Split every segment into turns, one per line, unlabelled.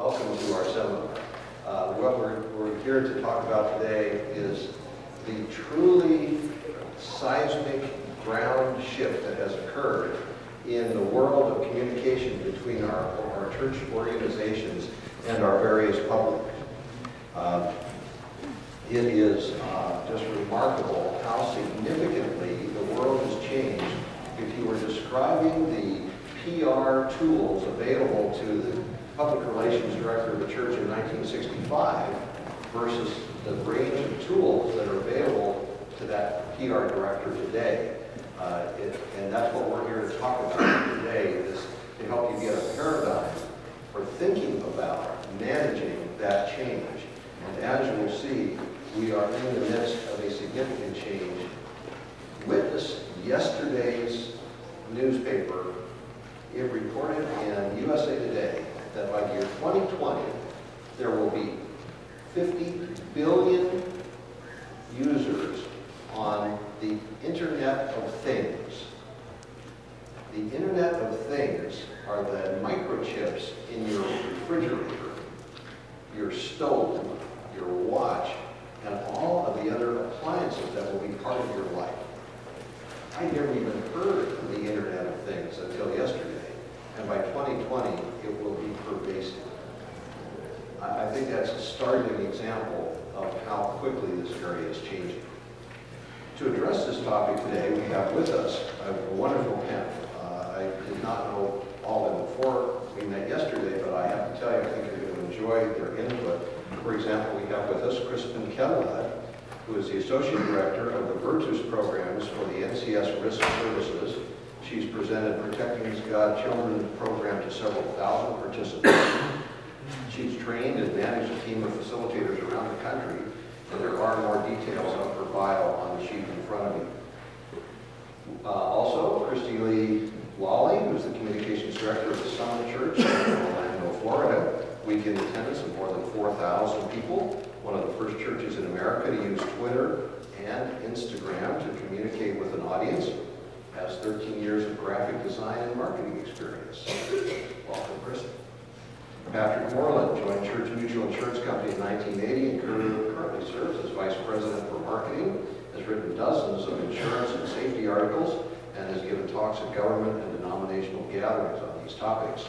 welcome to our seminar. What we're here to talk about today is the truly seismic ground shift that has occurred in the world of communication between our church organizations and our various public. It is just remarkable how significantly the world has changed. If you were describing the PR tools available to the public relations director of the church in 1965 versus the range of tools that are available to that PR director today. And that's what we're here to talk about today, is to help you get a paradigm for thinking about managing that change. And as you will see, we are in the midst of a significant change. Witness yesterday's newspaper. It reported in USA Today that by the year 2020, there will be 50 billion users on the Internet of Things. The Internet of Things are the microchips in your refrigerator, your stove, your watch, and all of the other appliances that will be part of your life. I never even heard of the Internet of Things until yesterday, and by 2020, it will be pervasive. I think that's a startling example of how quickly this area is changing. To address this topic today, we have with us a wonderful panel. I did not know all of them before we met yesterday, but I have to tell you, I think you're going to enjoy their input. For example, we have with us Crispin Kettelad, who is the Associate Director of the Virtus Programs for the NCS Risk Services. She's presented Protecting God's Children program to several thousand participants. She's trained and managed a team of facilitators around the country, and there are more details of her bio on the sheet in front of you. Also, Christy Lee Lawley, who's the Communications Director of the Summit Church in Orlando, Florida. Weekend attendance of more than 4,000 people. One of the first churches in America to use Twitter and Instagram to communicate with an audience. Has 13 years of graphic design and marketing experience. Welcome, Chris. Patrick Moreland joined Church Mutual Insurance Company in 1980 and currently serves as Vice President for Marketing, has written dozens of insurance and safety articles, and has given talks at government and denominational gatherings on these topics.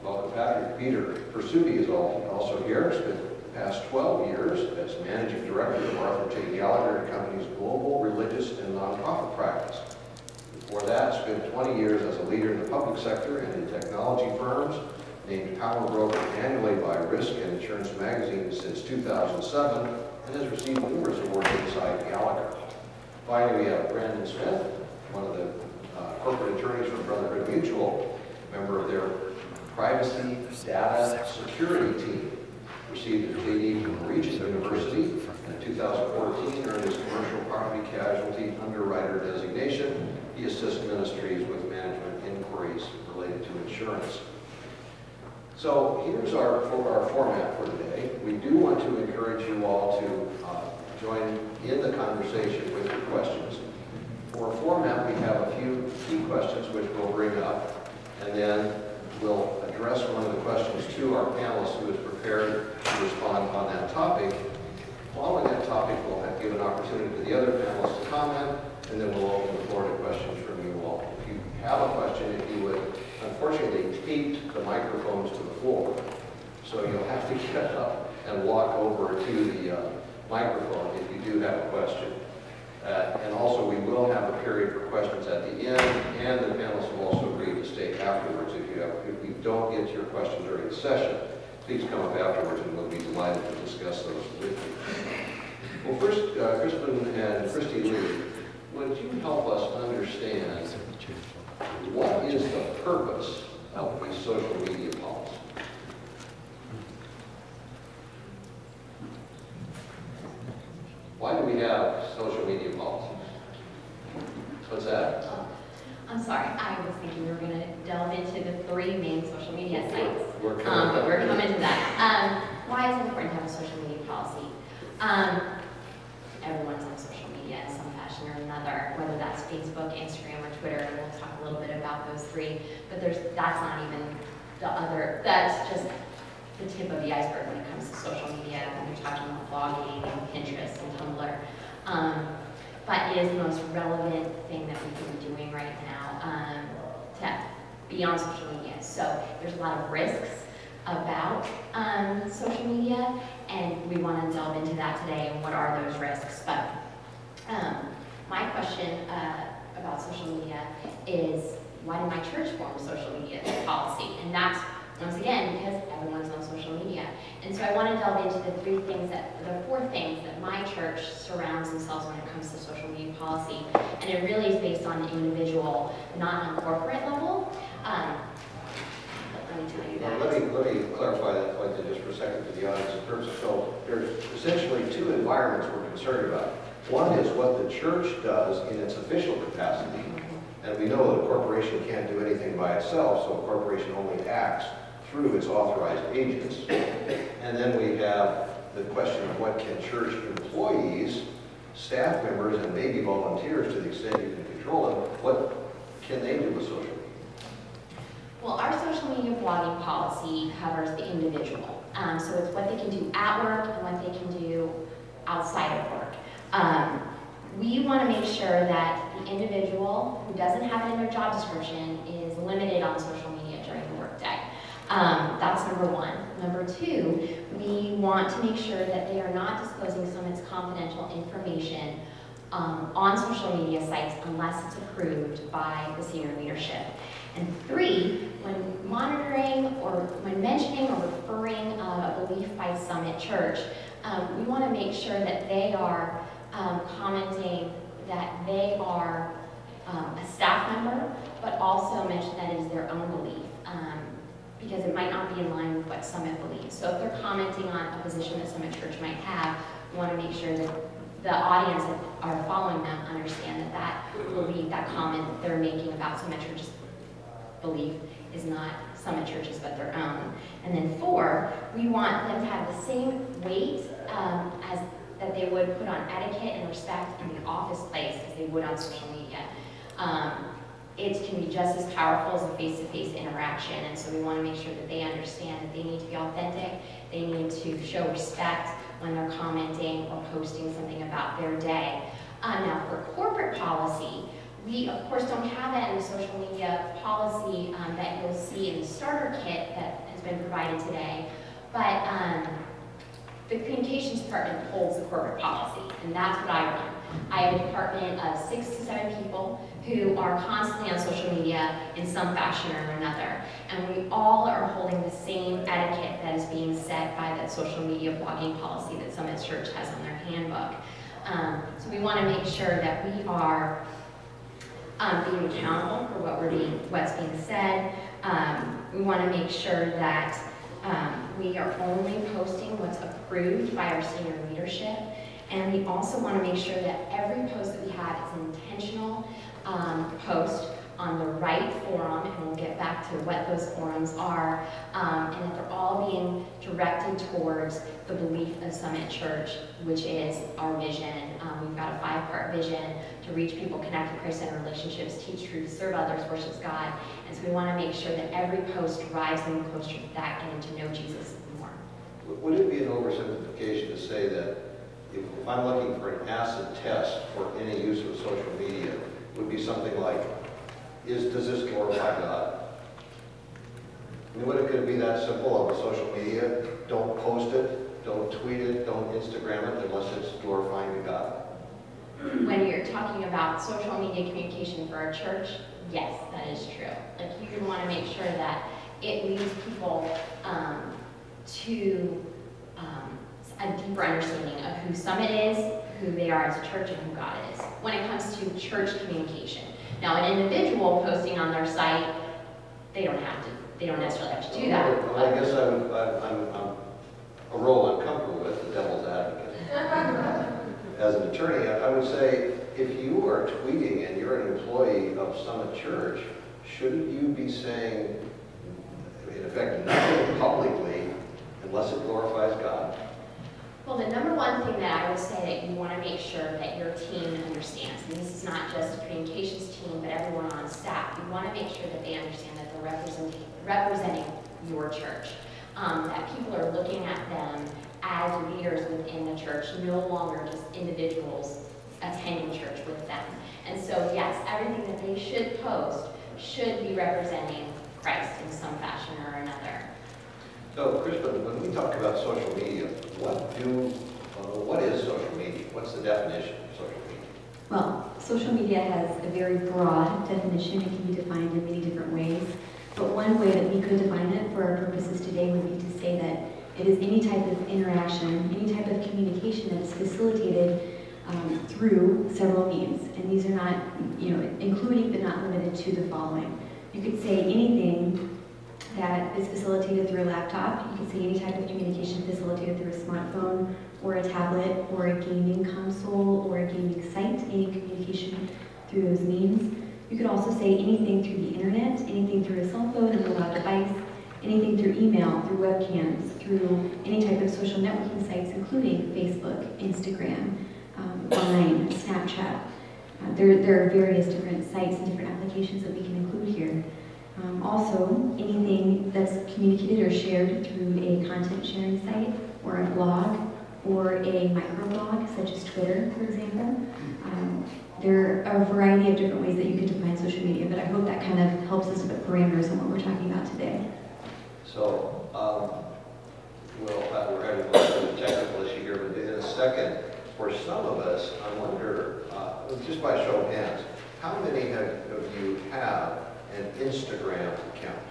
Welcome, Patrick. Peter Persuti is also here. Spent the past 12 years as Managing Director of Arthur J. Gallagher & Company's global religious and nonprofit practice. Before that, spent 20 years as a leader in the public sector and in technology firms, named Power Broker annually by Risk and Insurance Magazine since 2007, and has received numerous awards inside Gallagher. Finally, we have Brandon Smith, one of the corporate attorneys from Brotherhood Mutual, member of their Privacy Data Security Team. Received a JD from Regent University, and in 2014 earned his commercial property casualty underwriter designation. He assists ministries with management inquiries related to insurance. So here's our format for today. We do want to encourage you all to join in the conversation with your questions. For format, we have a few key questions which we'll bring up, and then we'll address one of the questions to our panelist who is prepared to respond on that topic. Following that topic, we'll give an opportunity to the other panelists to comment, and then we'll open the floor to questions from you all. If you have a question, if you would, unfortunately, tape the microphones to the floor. So you'll have to get up and walk over to the microphone if you do have a question. And also, we will have a period for questions at the end, and the panelists will also agree to stay afterwards. If we don't get to your questions during the session, please come up afterwards, and we'll be delighted to discuss those with you. Well, first, Crispin and Christy Lee, would you help us understand what is the purpose of the social media policy? Why do we have social media policies? What's that?
I'm sorry, I was thinking we were going to delve into the 3 main social media sites.
We're
coming to that. Why is it important to have a social media policy? Everyone's on social media in some fashion or another, whether that's Facebook, Instagram, or Twitter, and we'll talk a little bit about those 3. But that's not even the other. That's just the tip of the iceberg when it comes to social media, when you're talking about blogging and Pinterest and Tumblr. But it is the most relevant thing that we can be doing right now to be on social media. So there's a lot of risks about social media, and we want to delve into that today and what are those risks. But my question about social media is, why did my church form a social media policy? And that's, once again, because everyone's on social media. And so I want to delve into the four things that my church surrounds themselves when it comes to social media policy. And it really is based on the individual, not on corporate level. Let me tell you that.
Let me clarify that point just for a second for the audience. So there's essentially two environments we're concerned about. One is what the church does in its official capacity. And we know that a corporation can't do anything by itself, so a corporation only acts through its authorized agents. And then we have the question of what can church employees, staff members, and maybe volunteers, to the extent you can control them, what can they do with social media?
Well, our social media blogging policy covers the individual. So it's what they can do at work and what they can do outside of work. We want to make sure that the individual who doesn't have it in their job description is limited on social media during the workday. That's number one. Number two, we want to make sure that they are not disclosing some of its confidential information on social media sites unless it's approved by the senior leadership. And three, when monitoring or when mentioning or referring a belief by Summit Church, we want to make sure that they are commenting that they are a staff member, but also mention that it is their own belief, because it might not be in line with what Summit believes. So if they're commenting on a position that Summit Church might have, we want to make sure that the audience that are following them understand that that belief, that comment that they're making about Summit Church's belief is not Summit Church's, but their own. And then four, we want them to have the same weight as that they would put on etiquette and respect in the office place as they would on social media. It can be just as powerful as a face-to-face interaction, and so we want to make sure that they understand that they need to be authentic, they need to show respect when they're commenting or posting something about their day. Now, for corporate policy, we, of course, don't have that in the social media policy that you'll see in the starter kit that has been provided today, but the communications department holds the corporate policy, and that's what I run. I have a department of 6 to 7 people who are constantly on social media in some fashion or another, and we all are holding the same etiquette that is being set by the social media blogging policy that Summit Church has on their handbook. So we want to make sure that we are being accountable for what's being said. We want to make sure that we are only posting what's approved by our senior leadership, and we also want to make sure that every post that we have is an intentional post on the right forum, and we'll get back to what those forums are, and that they're all being directed towards the belief of Summit Church, which is our vision. We've got a 5-part vision to reach people, connect to Christ-centered relationships, teach truth, serve others, worship God, and so we want to make sure that every post drives them closer to that and to know Jesus more.
Would it be an oversimplification to say that if I'm looking for an acid test for any use of social media, it would be something like, does this glorify God? I mean, could it be that simple on social media? Don't post it, don't tweet it, don't Instagram it unless it's glorifying to God.
When you're talking about social media communication for our church, yes, that is true. Like, you want to make sure that it leads people to a deeper understanding of who Summit is, who they are as a church, and who God is when it comes to church communication. Now, an individual posting on their site, they don't necessarily have to do that.
Well, I guess I'm a role I'm comfortable with, the devil's advocate. As an attorney, I would say, if you are tweeting and you're an employee of Summit Church, shouldn't you be saying, in effect, nothing publicly unless it glorifies God?
Well, the number one thing that I would say that you want to make sure that your team understands, and this is not just a communications team, but everyone on staff, you want to make sure that they understand that they're representing your church. that people are looking at them as leaders within the church, no longer just individuals attending church with them. And so yes, everything that they should post should be representing Christ in some fashion or another.
So, Crispin, when we talk about social media, what is social media? What's the definition of social media?
Well, social media has a very broad definition. It can be defined in many different ways. But one way that we could define it for our purposes today would be to say that it is any type of interaction, any type of communication that is facilitated through several means. And these are not, including but not limited to the following. You could say anything that is facilitated through a laptop. You could say any type of communication facilitated through a smartphone or a tablet or a gaming console or a gaming site, any communication through those means. You could also say anything through the internet, anything through a cell phone, a mobile device, anything through email, through webcams, through any type of social networking sites, including Facebook, Instagram, Line, Snapchat. There are various different sites and different applications that we can include here. Also, anything that's communicated or shared through a content sharing site or a blog or a microblog, such as Twitter, for example. There are a variety of different ways that you can define social media, but I hope that kind of helps us put parameters on what we're talking about today.
So, we're having a little bit of a technical issue here, but in a second, for some of us, I wonder, just by show of hands, how many of you have an Instagram account?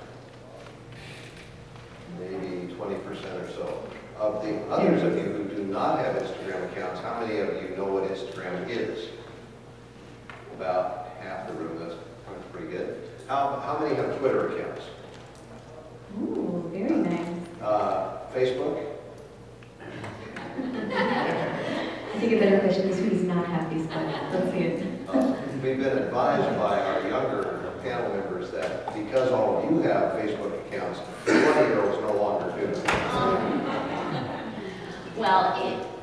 Maybe 20% or so. Of the others of you who do not have Instagram accounts, how many of you know what Instagram is? About half the room. That's pretty good. How many have Twitter accounts?
Ooh, very nice.
Facebook?
I think a better question is who does not have Facebook. Let's see it.
We've been advised by our younger panel members that because all of you have Facebook accounts, the 20-year-olds no longer do.
Well,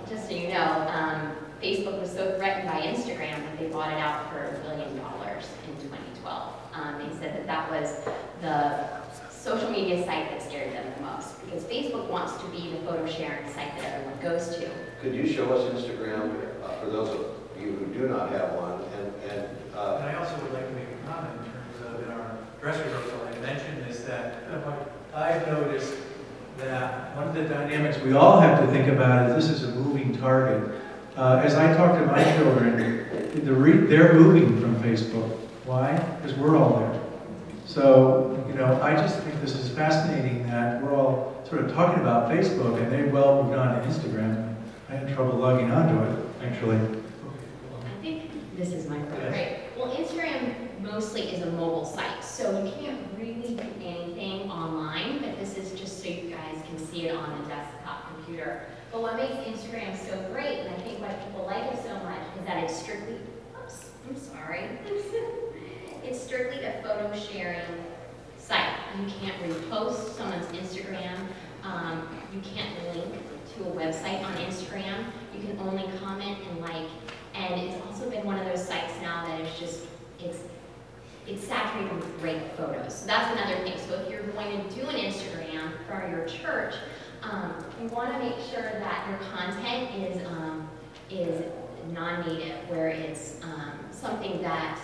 just so you know, Facebook was so threatened by Instagram that they bought it out for $1 billion in 2012. They said that was the social media site that scared them the most because Facebook wants to be the photo sharing site that everyone goes to.
Could you show us Instagram for those of you who do not have one? And
I also would like to make a comment in terms of in our dress rehearsal I mentioned is that I've noticed that one of the dynamics we all have to think about is this is a moving target. As I talk to my children, they're moving from Facebook. Why? Because we're all there. So, I just think this is fascinating that we're all sort of talking about Facebook and they've well moved on to Instagram. I had trouble logging onto it, actually.
I think this is my
Yes.
right. Well, Instagram mostly is a mobile site, so you can't really do anything online, but this is just so you guys can see it on a desktop computer. But what makes Instagram so great, and I think why people like it so much, is that it's strictly, oops, I'm sorry. It's strictly a photo sharing site. You can't repost someone's Instagram. You can't link to a website on Instagram. You can only comment and like. And it's also been one of those sites now that it's just, it's saturated with great photos. So that's another thing. So if you're going to do an Instagram for your church, you want to make sure that your content is non-native, where it's something that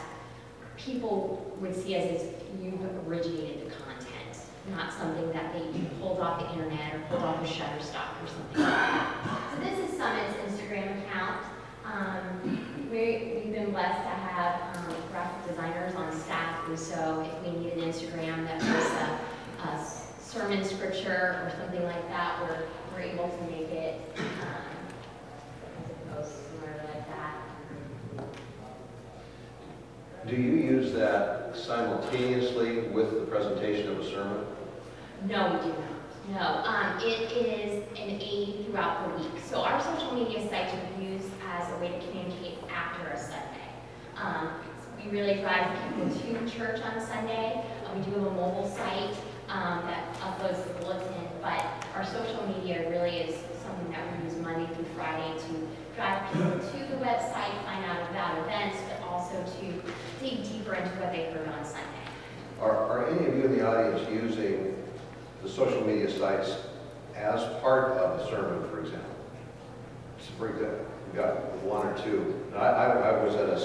people would see as you've originated the content, not something that you pulled off the internet or pulled off a Shutterstock or something like that. So this is Summit's Instagram account. We've been blessed to have graphic designers on staff, and so if we need an Instagram that was a sermon scripture or something like that, we're able to make it as a post somewhere like that.
do you use that simultaneously with the presentation of a sermon?
No, we do not. No, it is an aid throughout the week. So our social media sites are used as a way to communicate after a Sunday. We really drive people to church on Sunday. We do have a mobile site that uploads the bulletin, but our social media really is something that we use Monday through Friday to drive people to the website, find out about events, but also to dig deeper into what they heard on Sunday.
Are any of you in the audience using the social media sites as part of a sermon, for example. We've got one or two. I was at a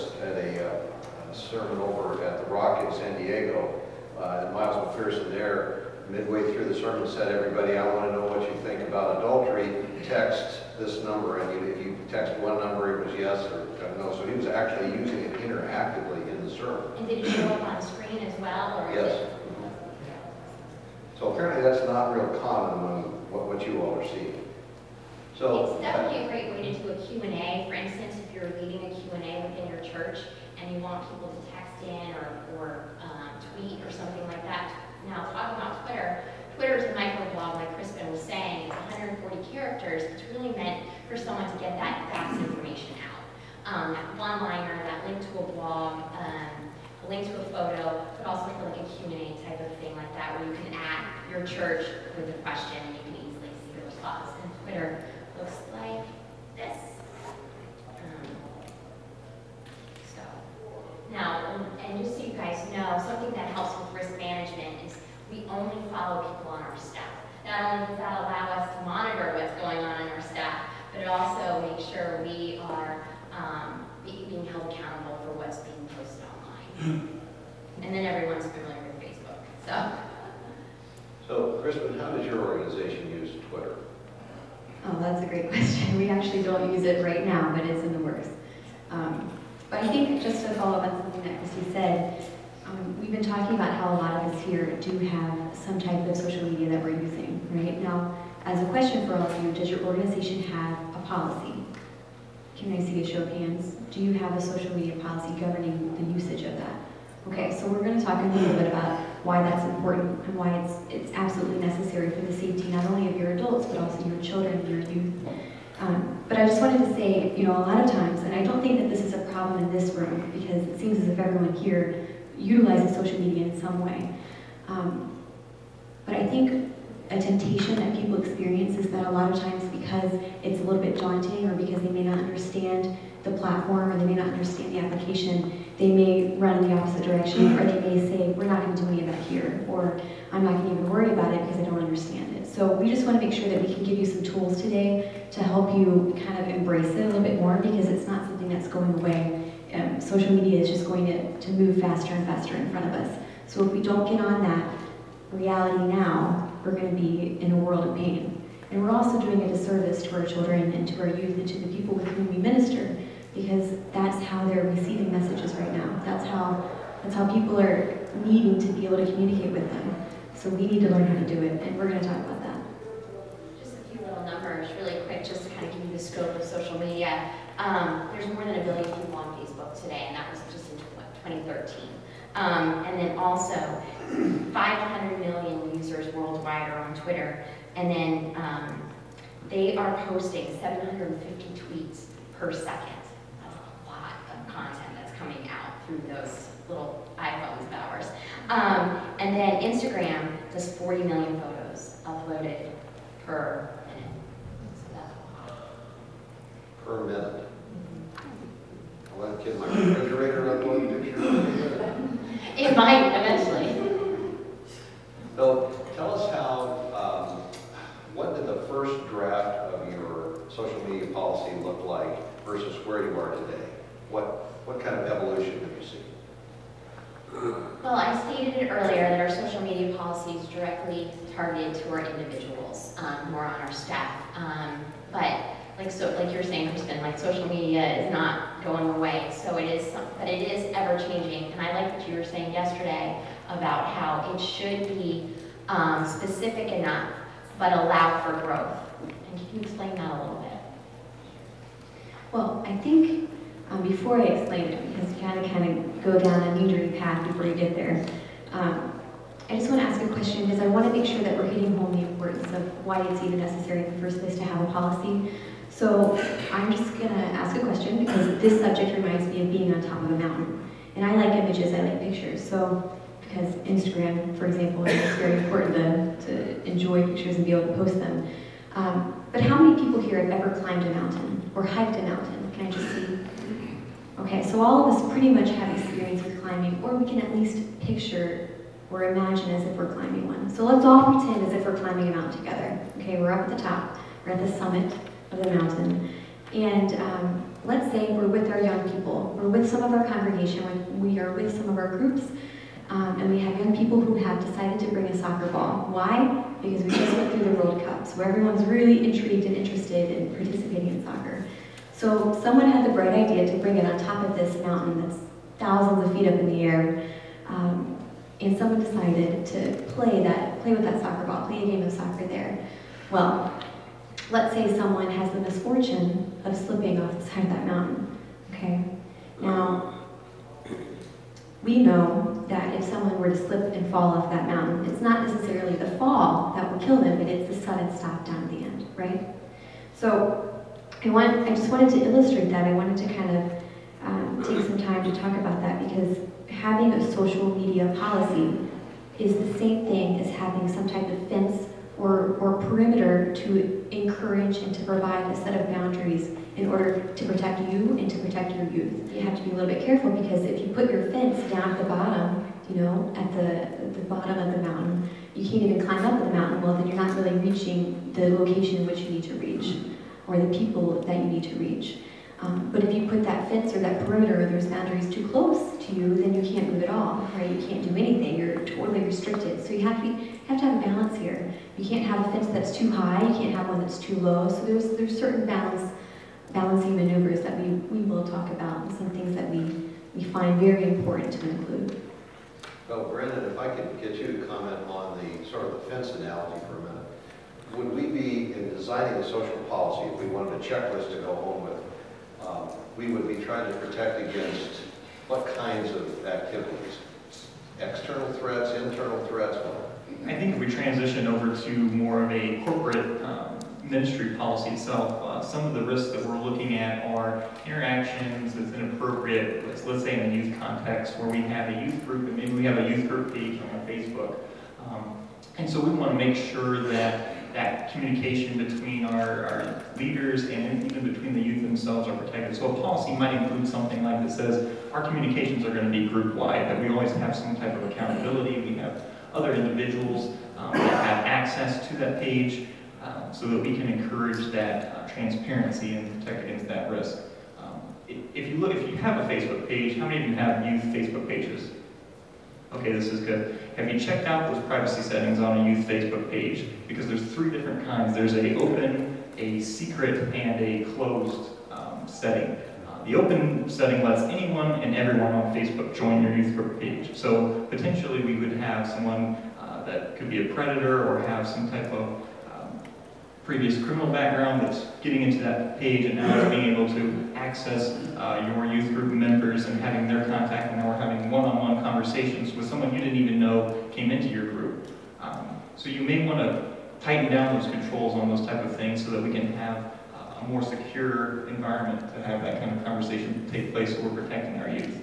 sermon over at the Rock in San Diego, and Miles McPherson there, midway through the sermon, said, everybody, I want to know what you think about adultery. Text this number, and if you text one number, it was yes or no. So he was actually using it interactively in the sermon.
And did it show up on screen as well? Or
Yes. So apparently that's not real common among what you all are seeing. So
it's definitely a great way to do a Q&A. For instance, if you're leading a Q&A within your church and you want people to text in or tweet or something like that. Now, talking about Twitter, Twitter is a microblog, like Crispin was saying. It's 140 characters. It's really meant for someone to get that fast information out. That one-liner, that link to a blog, a link to a photo, but also for like a Q&A type of thing like that, where you can add your church with a question and you can easily see the response. And Twitter looks like this. So now, and just so you guys know, something that helps with risk management is we only follow people on our staff. Not only does that allow us to monitor what's going on in our staff, but it also makes sure we are being held accountable for what's being posted online. And then everyone's familiar with Facebook.
So, Crispin, how does your organization use Twitter?
Oh, that's a great question. We actually don't use it right now, but it's in the works. But I think just to follow up on something that Christy said, we've been talking about how a lot of us here do have some type of social media that we're using, right? Now, as a question for all of you, does your organization have a policy? Can I see a show of hands? Do you have a social media policy governing the usage of that? Okay, so we're going to talk a little bit about why that's important and why it's absolutely necessary for the safety not only of your adults, but also your children, your youth. But I just wanted to say, you know, a lot of times, and I don't think that this is a problem in this room, because it seems as if everyone here utilizes social media in some way. But I think a temptation that people experience is that a lot of times, because it's a little bit daunting, or because they may not understand the platform, or they may not understand the application, they may run in the opposite direction, or they may say, we're not going to do any of that here, or I'm not going to even worry about it because I don't understand it. So we just want to make sure that we can give you some tools today to help you kind of embrace it a little bit more, because it's not something that's going away. Social media is just going to move faster and faster in front of us. So if we don't get on that reality now, we're going to be in a world of pain. And we're also doing a disservice to our children and to our youth and to the people with whom we minister, because that's how they're receiving messages right now. That's how people are needing to be able to communicate with them. So we need to learn how to do it, and we're going to talk about that.
Just a few little numbers really quick, just to kind of give you the scope of social media. There's more than 1 billion people on Facebook today, and that was just in 2013. And then also 500 million users worldwide are on Twitter, and then they are posting 750 tweets per second. That's a lot of content that's coming out through those little iPhones of ours. And then Instagram does 40 million photos uploaded per minute. So that's a lot.
Per minute. Well, can my refrigerator upload pictures?
It might eventually.
So tell us how, what did the first draft of your social media policy look like versus where you are today? What kind of evolution have you seen?
Well, I stated it earlier that our social media policy is directly targeted to our individuals who are on our staff. But like you're saying, Kristen, like social media is not going away. So it is, but it is ever changing. And I like what you were saying yesterday about how it should be specific enough, but allow for growth. And can you explain that a little bit?
Well, I think before I explain it, because you kind of go down a meandering path before you get there, I just want to ask a question, because I want to make sure that we're hitting home the importance of why it's even necessary in the first place to have a policy. So I'm just going to ask a question, because this subject reminds me of being on top of a mountain. And I like images, I like pictures. So, because Instagram, for example, it's very important to enjoy pictures and be able to post them. But how many people here have ever climbed a mountain or hiked a mountain? Can I just see? Okay, so all of us pretty much have experience with climbing, or we can at least picture or imagine as if we're climbing one. So let's all pretend as if we're climbing a mountain together. Okay, we're up at the top, we're at the summit of the mountain. And let's say we're with our young people, we're with some of our congregation, we are with some of our groups, and we have young people who have decided to bring a soccer ball. Why? Because we just went through the World Cup, so everyone's really intrigued and interested in participating in soccer. So someone had the bright idea to bring it on top of this mountain that's thousands of feet up in the air, and someone decided to play with that soccer ball, play a game of soccer there. Well, let's say someone has the misfortune of slipping off the side of that mountain, okay? Now, we know that if someone were to slip and fall off that mountain, it's not necessarily the fall that will kill them, but it's the sudden stop down at the end, right? So, I just wanted to illustrate that. I wanted to kind of take some time to talk about that, because having a social media policy is the same thing as having some type of fence or perimeter to encourage and to provide a set of boundaries in order to protect you and to protect your youth. You have to be a little bit careful, because if you put your fence down at the bottom, you know, at the bottom of the mountain, you can't even climb up the mountain, well then you're not really reaching the location in which you need to reach, or the people that you need to reach. But if you put that fence or that perimeter or those boundaries too close to you, then you can't move at all, right? You can't do anything, you're totally restricted. So you have to have a balance here. You can't have a fence that's too high, you can't have one that's too low. So there's certain balancing maneuvers that we will talk about, and some things that we find very important to include.
Well, Brandon, if I could get you to comment on the sort of the fence analogy for a minute. Would we be, in designing a social policy, if we wanted a checklist to go home with, we would be trying to protect against what kinds of activities? External threats, internal threats?
I think if we transition over to more of a corporate ministry policy itself, some of the risks that we're looking at are interactions that's inappropriate, let's say in a youth context where we have a youth group, and maybe we have a youth group page on Facebook. And so we want to make sure that that communication between our leaders and even between the youth themselves are protected. So a policy might include something like that says our communications are going to be group-wide, that we always have some type of accountability. We have other individuals that have access to that page so that we can encourage that transparency and protect against that risk. If you have a Facebook page, how many of you have youth Facebook pages? Okay, this is good. Have you checked out those privacy settings on a youth Facebook page? Because there's 3 different kinds. There's a open, a secret, and a closed setting. The open setting lets anyone and everyone on Facebook join your youth group page. So potentially we would have someone that could be a predator or have some type of previous criminal background that's getting into that page, and now being able to access your youth group members and having their contact, and now we're having one-on-one conversations with someone you didn't even know came into your group. So you may want to tighten down those controls on those type of things so that we can have a more secure environment to have that kind of conversation take place so we're protecting our youth.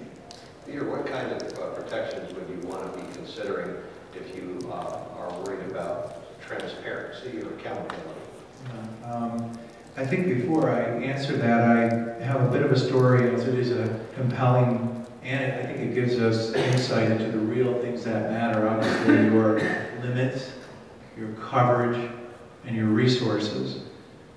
Peter, what kind of protections would you want to be considering if you are worried about transparency or accountability?
I think before I answer that, I have a bit of a story, as it is a compelling, and I think it gives us insight into the real things that matter. Obviously, your limits, your coverage, and your resources.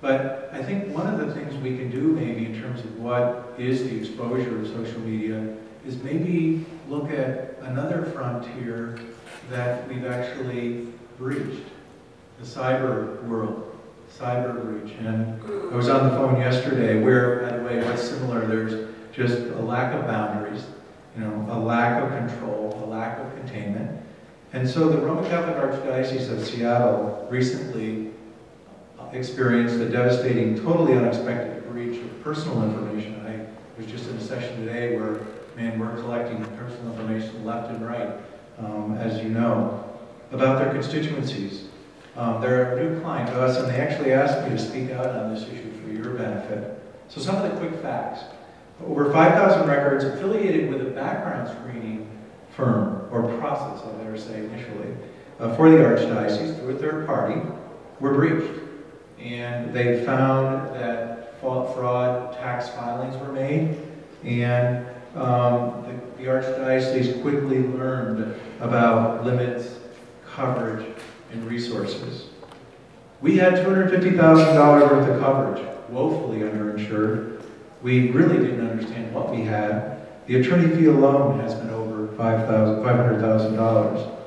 But I think one of the things we can do maybe in terms of what is the exposure of social media is maybe look at another frontier that we've actually breached, the cyber world. Cyber breach. And I was on the phone yesterday where, by the way, what's similar, there's just a lack of boundaries, a lack of control, a lack of containment. And so the Roman Catholic Archdiocese of Seattle recently experienced a devastating, totally unexpected breach of personal information. I was just in a session today where, man, we're collecting personal information left and right, as you know, about their constituencies. They're a new client to us, and they actually asked me to speak out on this issue for your benefit. So some of the quick facts. Over 5,000 records affiliated with a background screening firm, or process, I better say initially, for the Archdiocese through a third party, were breached. And they found that fraud tax filings were made, and the the Archdiocese quickly learned about limits, coverage, and resources. We had $250,000 worth of coverage, woefully underinsured. We really didn't understand what we had. The attorney fee alone has been over $500,000.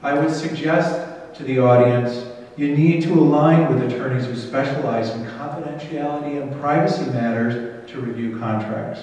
I would suggest to the audience, you need to align with attorneys who specialize in confidentiality and privacy matters to review contracts.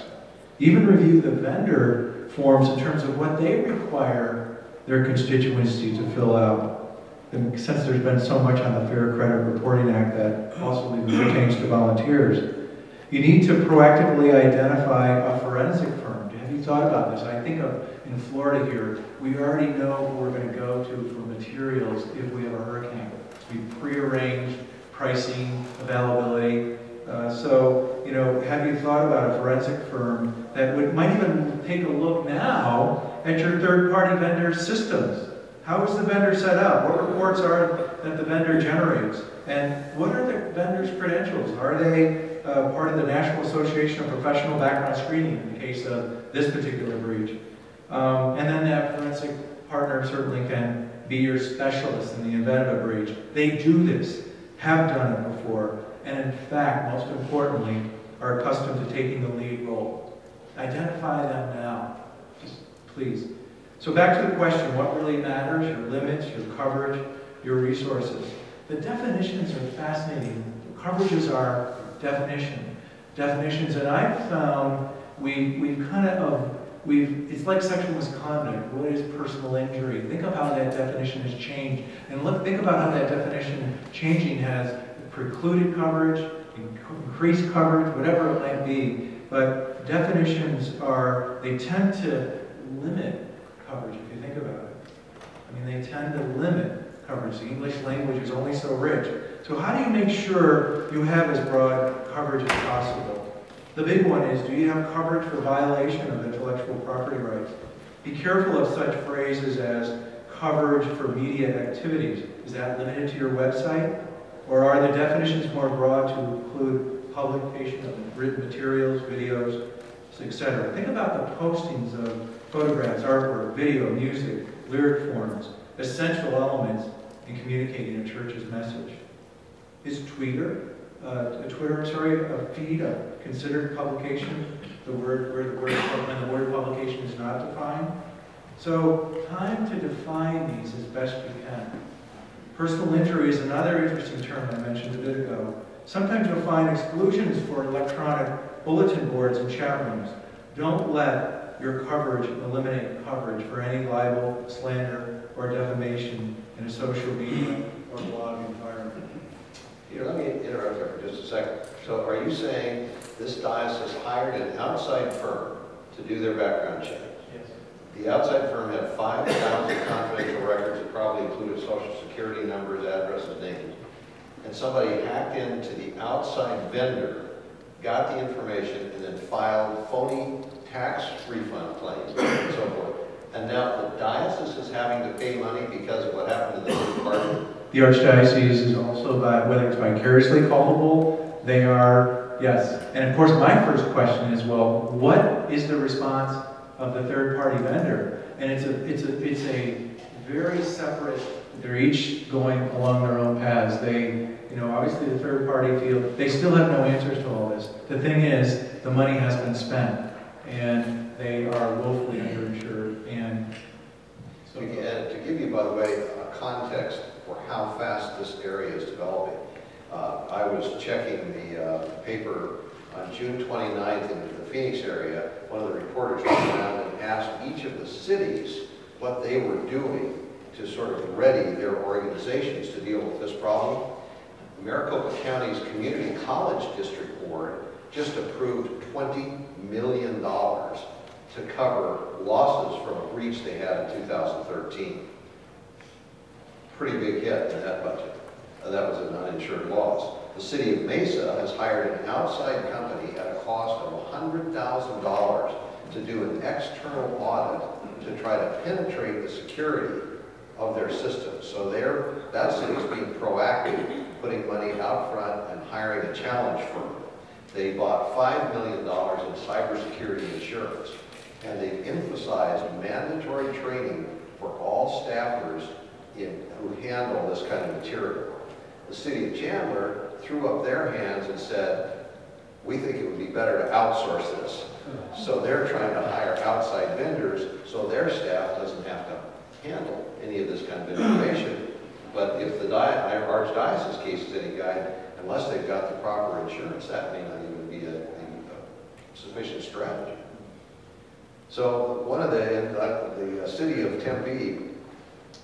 Even review the vendor forms in terms of what they require their constituency to fill out. And since there's been so much on the Fair Credit Reporting Act that also pertains to volunteers, you need to proactively identify a forensic firm. Have you thought about this? I think of in Florida here, we already know who we're going to go to for materials if we have a hurricane. We pre-arranged pricing, availability. So, you know, have you thought about a forensic firm that might even take a look now at your third-party vendor systems? How is the vendor set up? What reports are that the vendor generates? And what are the vendor's credentials? Are they part of the National Association of Professional Background Screening in the case of this particular breach? And then that forensic partner certainly can be your specialist in the event of a breach. They do this, have done it before, and in fact, most importantly, are accustomed to taking the lead role. Identify them now, just please. So back to the question, what really matters? Your limits, your coverage, your resources. The definitions are fascinating. The coverages are definitions, and I've found it's like sexual misconduct. What is personal injury? Think of how that definition has changed. And think about how that definition changing has precluded coverage, increased coverage, whatever it might be. But definitions they tend to limit coverage if you think about it. I mean, they tend to limit coverage. The English language is only so rich. So how do you make sure you have as broad coverage as possible? The big one is, do you have coverage for violation of intellectual property rights? Be careful of such phrases as coverage for media activities. Is that limited to your website? Or are the definitions more broad to include publication of written materials, videos, etc.? Think about the postings of photographs, artwork, video, music, lyric forms, essential elements in communicating a church's message. Is Twitter a feed, a considered publication, when the word publication is not defined? So, time to define these as best we can. Personal injury is another interesting term I mentioned a bit ago. Sometimes you'll find exclusions for electronic bulletin boards and chat rooms. Don't let your coverage eliminate coverage for any libel, slander, or defamation in a social media or blog environment.
Peter, let me interrupt there for just a second. So are you saying this diocese hired an outside firm to do their background check?
Yes.
The outside firm had 5,000 confidential records that probably included social security numbers, addresses, names. And somebody hacked into the outside vendor, got the information, and then filed phony tax refund claims and so forth. And now the diocese is having to pay money because of what happened to the third party?
The Archdiocese is also, whether it's vicariously culpable, they are, yes. And of course, my first question is, well, what is the response of the third-party vendor? And it's a very separate. They're each going along their own paths. Obviously, the third-party field, they still have no answers to all this. The thing is, the money has been spent, and they are woefully underinsured. And so,
to give you, by the way, a context for how fast this area is developing. I was checking the paper on June 29th in the Phoenix area. One of the reporters came out and asked each of the cities what they were doing to sort of ready their organizations to deal with this problem. Maricopa County's Community College District Board just approved $20 million to cover losses from a breach they had in 2013. Pretty big hit in that budget. That was an uninsured loss. The city of Mesa has hired an outside company at a cost of $100,000 to do an external audit to try to penetrate the security of their system. So that city's being proactive, putting money out front and hiring a challenge firm. They bought $5 million in cybersecurity insurance. And they emphasized mandatory training for all staffers who handle this kind of material. The city of Chandler threw up their hands and said, we think it would be better to outsource this. So they're trying to hire outside vendors so their staff doesn't have to handle any of this kind of information. But if the archdiocese case is any guide, unless they've got the proper insurance, that may not even be a sufficient strategy. So one of the city of Tempe,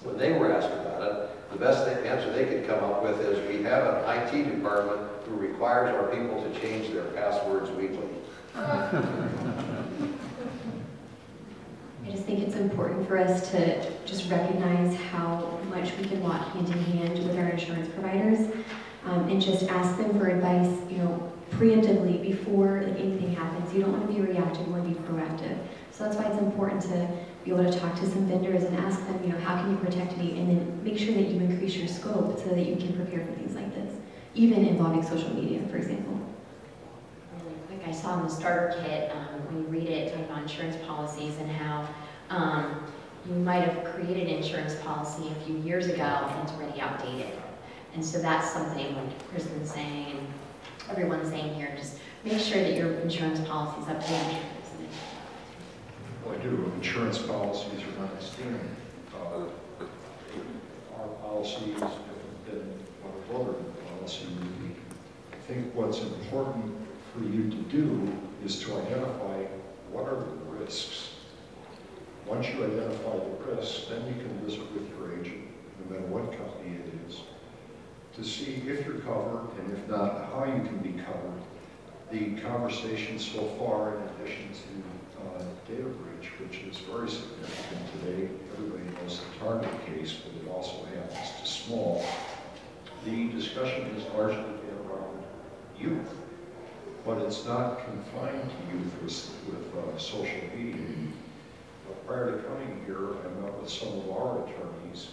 when they were asked about it, the best answer they could come up with is, we have an IT department who requires our people to change their passwords weekly.
I just think it's important for us to just recognize how much we can walk hand in hand with our insurance providers, and just ask them for advice, preemptively before anything happens. You don't want to be reactive, you want to be proactive. So that's why it's important to be able to talk to some vendors and ask them, how can you protect me, and then make sure that you increase your scope so that you can prepare for things like this, even involving social media, for example.
Really quick, I saw in the starter kit, when you read it, talking about insurance policies and how you might have created an insurance policy a few years ago and it's already outdated. And so that's something like Kristen's saying and everyone's saying here, just make sure that your insurance policy is up to date.
Well, I do. Insurance policies are not standard. Our policy is different than what other policy would be. I think what's important for you to do is to identify what are the risks. Once you identify the risks, then you can visit with your agent, no matter what company it is, to see if you're covered, and if not, how you can be covered. The conversation so far, in addition to data breach, which is very significant today, everybody knows the Target case, but it also happens to small. The discussion has largely been around youth, but it's not confined to youth with social media. Prior to coming here, I met with some of our attorneys.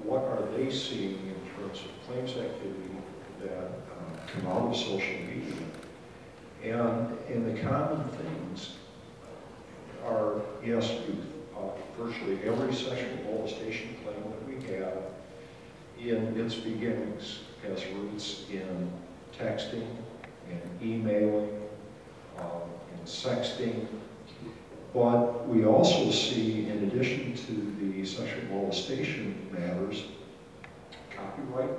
What are they seeing in terms of claims activity that come out of social media? And the common things are, yes, youth. Virtually every sexual molestation claim that we have in its beginnings has roots in texting and emailing and sexting. But we also see, in addition to the sexual molestation matters, copyright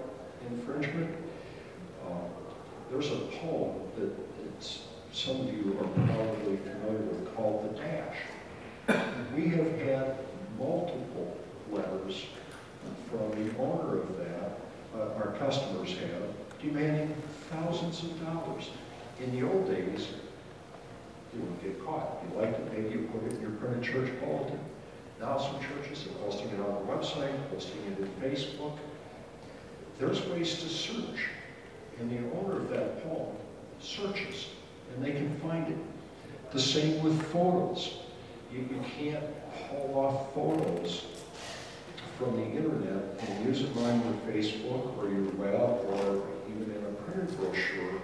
infringement. There's a poem that some of you are probably familiar with called The Dash. We have had multiple letters from the owner of that, our customers have, demanding thousands of dollars. In the old days, you wouldn't get caught. If you liked it, maybe you put it in your printed church bulletin. Now some churches are posting it on their website, posting it in Facebook. There's ways to search. And the owner of that poem searches, and they can find it. The same with photos. You can't haul off photos from the internet and use them on your Facebook or your web or even in a printed brochure.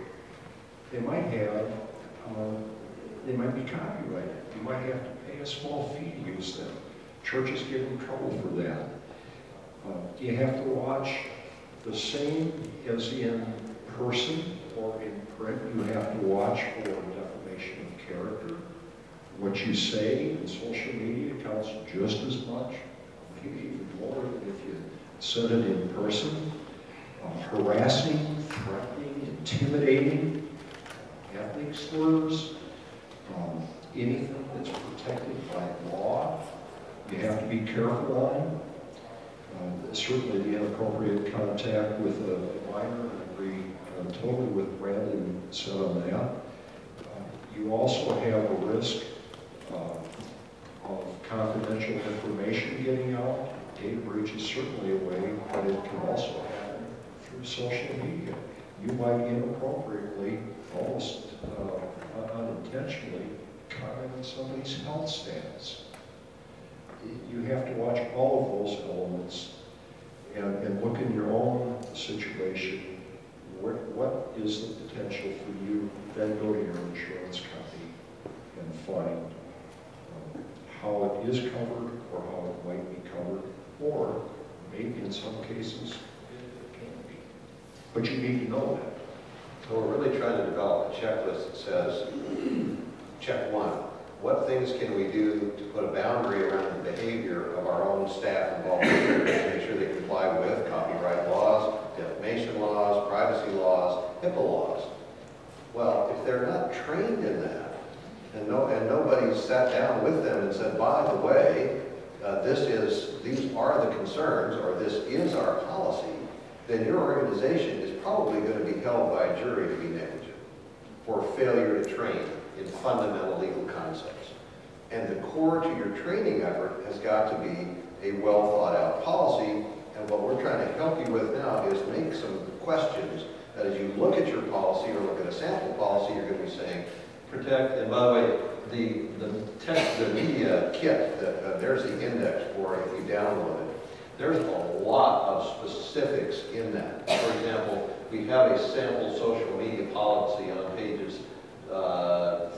They might have they might be copyrighted. You might have to pay a small fee to use them. Churches get in trouble for that. You have to watch the same as in person or in print. You have to watch for defamation of character. What you say in social media counts just as much, maybe even more than if you said it in person. Harassing, threatening, intimidating, ethnic slurs, anything that's protected by law, you have to be careful on. Certainly the inappropriate contact with a minor, I agree totally with Brandon said on that. You also have a risk of confidential information getting out. Data breach is certainly a way, but it can also happen through social media. You might inappropriately, almost unintentionally, comment on somebody's health status. You have to watch all of those elements and look in your own situation. What is the potential for you? Then go to your insurance company and find how it is covered or how it might be covered, or maybe in some cases it can't be. But you need to know that.
So we're really trying to develop a checklist that says, check one, what things can we do to put a boundary around the behavior of our own staff involved here to make sure they comply with copyright laws, defamation laws, privacy laws, HIPAA laws. Well, if they're not trained in that, and nobody sat down with them and said, by the way, these are the concerns, or this is our policy, then your organization is probably going to be held by a jury to be negligent for failure to train in fundamental legal concepts. And the core to your training effort has got to be a well thought out policy, and what we're trying to help you with now is make some questions that as you look at your policy or look at a sample policy, you're going to be saying, protect, and by the way, the media kit, there's the index for it if you download it. There's a lot of specifics in that. For example, we have a sample social media policy on pages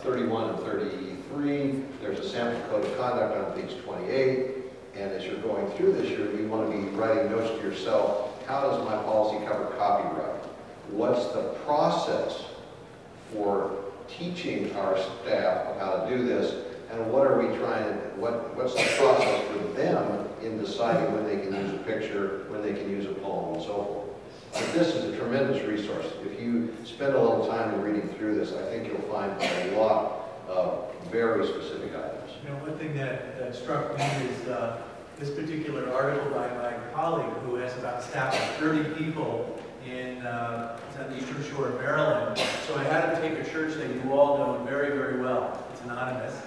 31 and 33. There's a sample code of conduct on page 28. And as you're going through this, you want to be writing notes to yourself. How does my policy cover copyright? What's the process for teaching our staff of how to do this? And what are we what's the process for them in deciding when they can use a picture, when they can use a poem, and so forth? But this is a tremendous resource. If you spend a little time in reading through this, I think you'll find a lot of very specific items.
You know, one thing that struck me is this particular article by my colleague who has about staff of 30 people it's on the Eastern Shore of Maryland. So I had to take a church that you all know very, very well. It's anonymous.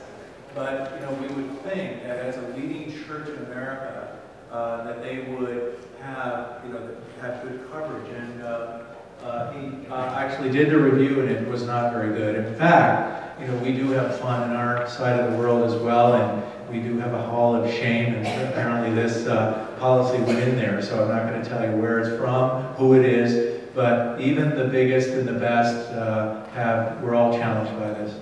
But, you know, we would think that as a leading church in America, that they would have, have good coverage. And he actually did the review, and it was not very good. In fact, we do have fun in our side of the world as well, and we do have a hall of shame, and apparently this policy went in there, so I'm not going to tell you where it's from, who it is, but even the biggest and the best we're all challenged by this.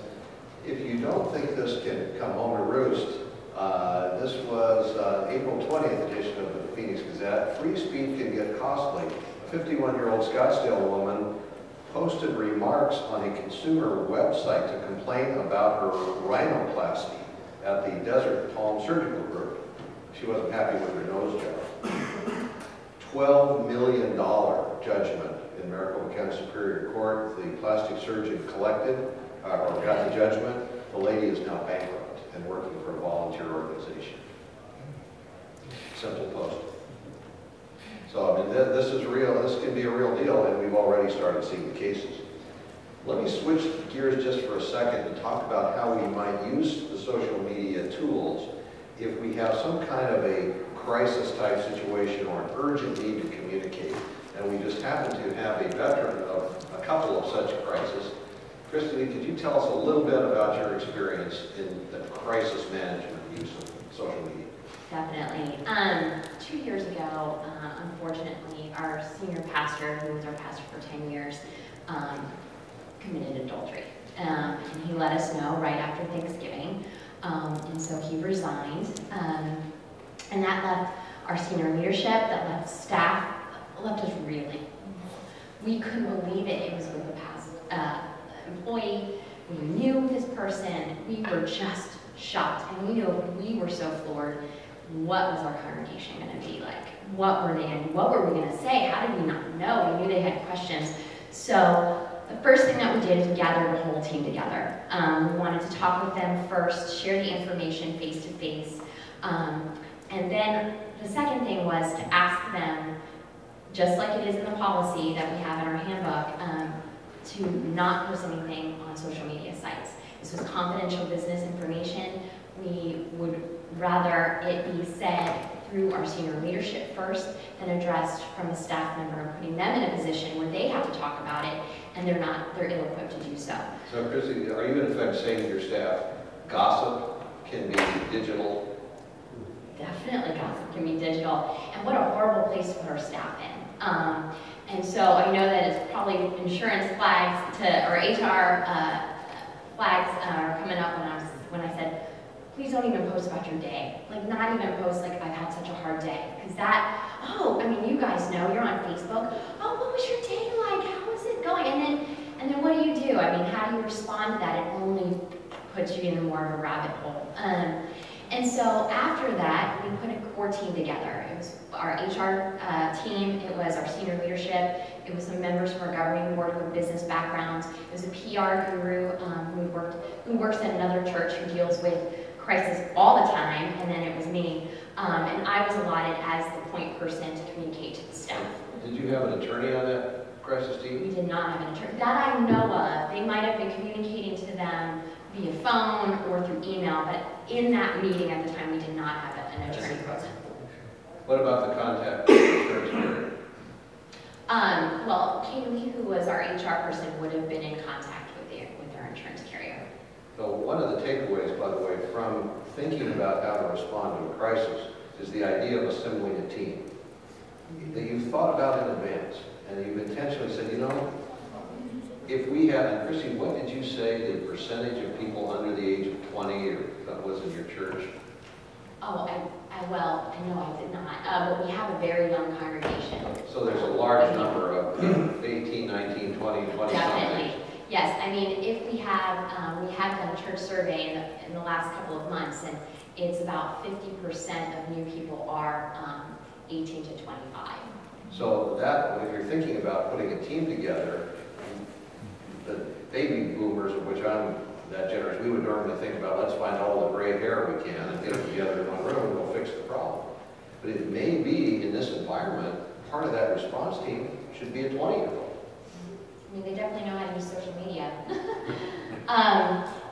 If you don't think this can come home to roost, this was April 20th edition of the Phoenix Gazette. Free speech can get costly. A 51-year-old Scottsdale woman posted remarks on a consumer website to complain about her rhinoplasty at the Desert Palm Surgical Group. She wasn't happy with her nose job. $12 million judgment in Maricopa County Superior Court. The plastic surgeon collected, or got the judgment. The lady is now bankrupt and working for a volunteer organization. Simple post. So, I mean, this is real. This can be a real deal, and we've already started seeing the cases. Let me switch gears just for a second and talk about how we might use the social media tools if we have some kind of a crisis-type situation or an urgent need to communicate. And we just happen to have a veteran of a couple of such crises. Christy, could you tell us a little bit about your experience in the crisis management use of social media?
Definitely. 2 years ago, unfortunately, our senior pastor, who was our pastor for 10 years, committed adultery. And he let us know right after Thanksgiving. And so he resigned. And that left our senior leadership, that left staff, left us reeling. We couldn't believe it. It was with a past employee. We knew this person. We were just shocked. And we knew we were so floored. What was our congregation going to be like? What were we going to say? How did we not know? We knew they had questions. So the first thing that we did is we gathered the whole team together. We wanted to talk with them first, share the information face to face. And then the second thing was to ask them, just like it is in the policy that we have in our handbook, to not post anything on social media sites. This was confidential business information. We would rather it be said through our senior leadership first than addressed from a staff member and putting them in a position where they have to talk about it and they're ill-equipped to do so.
So Chrissy, are you in effect saying to your staff, gossip can be digital?
Definitely gossip can be digital. And what a horrible place to put our staff in. And so I know that it's probably insurance flags or HR flags are coming up when I said, please don't even post about your day. Like, not even post like, I've had such a hard day. Because that, oh, I mean, you guys know, you're on Facebook. Oh, what was your day like? How was it going? And then what do you do? I mean, how do you respond to that? It only puts you in more of a rabbit hole. And so after that, we put a core team together. It was our HR team, it was our senior leadership, it was some members from our governing board who have business backgrounds, it was a PR guru who works at another church who deals with crisis all the time, and then it was me. And I was allotted as the point person to communicate to the staff.
Did you have an attorney on that crisis
We
team?
did not have an attorney. That I know of. They might have been communicating to them via phone or through email, but in that meeting at the time, we did not have an attorney present.
What about the contact with the insurance carrier?
Well, Kaylee, who was our HR person, would have been in contact with our insurance carrier.
So one of the takeaways, by the way, from thinking about how to respond to a crisis is the idea of assembling a team that you've thought about in advance, and you've intentionally said, you know, if we have, and Chrissy, what did you say the percentage of people under the age of 20 or that was in your church?
Oh, well, I know I did not, but we have a very young congregation.
So there's a large number of 18, 19, 20, 20
Definitely. Yes, I mean, if we have done a church survey in the last couple of months, and it's about 50% of new people are 18 to 25.
So that, if you're thinking about putting a team together, the baby boomers, of which I'm that generous, we would normally think about, let's find all the gray hair we can and get them together in one room and we'll fix the problem. But it may be, in this environment, part of that response team should be a 20-year-old.
I mean, they definitely know how to use social media.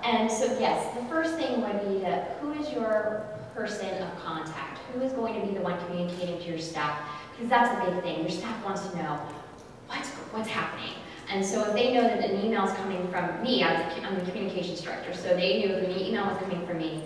And so, yes, the first thing would be who is your person of contact? Who is going to be the one communicating to your staff? Because that's a big thing. Your staff wants to know what's happening. And so if they know that an email is coming from me, I'm the communications director, so they knew if an email was coming from me,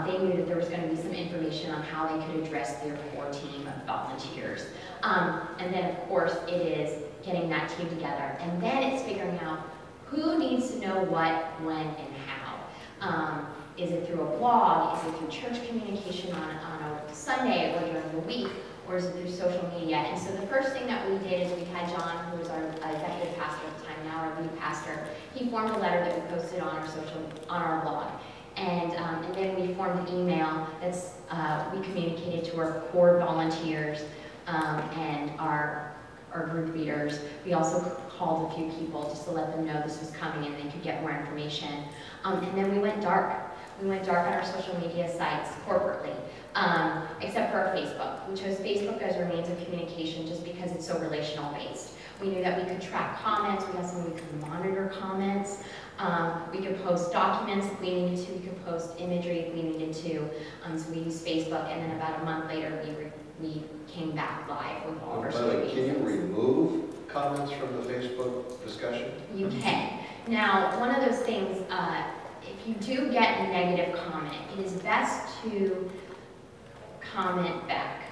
they knew that there was going to be some information on how they could address their core team of volunteers. And then, of course, it is getting that team together. And then it's figuring out who needs to know what, when, and how. Is it through a blog? Is it through church communication on a Sunday or during the week? Or is it through social media? And so the first thing that we did is we had John, who was our executive pastor at the time, now our lead pastor. He formed a letter that we posted on our blog. And then we formed an email that's we communicated to our core volunteers and our group leaders. We also called a few people just to let them know this was coming and they could get more information. And then we went dark. We went dark on our social media sites corporately, except for our Facebook. We chose Facebook as our means of communication just because it's so relational based. We knew that we could track comments. We also knew we could monitor comments. We could post documents if we needed to. We could post imagery if we needed to. So we used Facebook, and then about a month later, we came back live with all of our social media.
Can you remove comments from the Facebook discussion?
You can. Now, one of those things, if you do get a negative comment, it is best to comment back.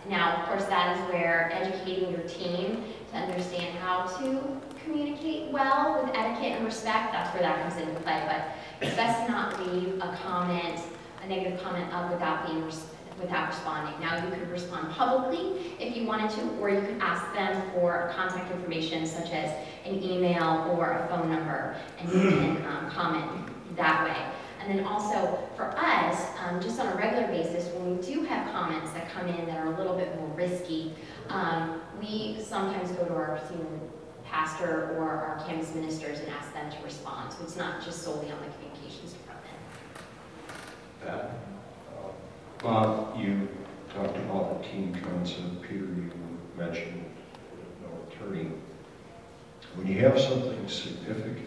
Now, of course, that is where educating your team to understand how to communicate well with etiquette and respect, that's where that comes into play. But it's best to not leave a negative comment up without responding. Now, you could respond publicly if you wanted to, or you could ask them for contact information such as an email or a phone number, and you can comment that way. And then also, for us, just on a regular basis, when we do have comments that come in that are a little bit more risky, we sometimes go to our senior pastor or our campus ministers and ask them to respond. So it's not just solely on the communications department.
Pat?
Bob, you talked about the team concept. Peter, you mentioned no attorney. When you have something significant,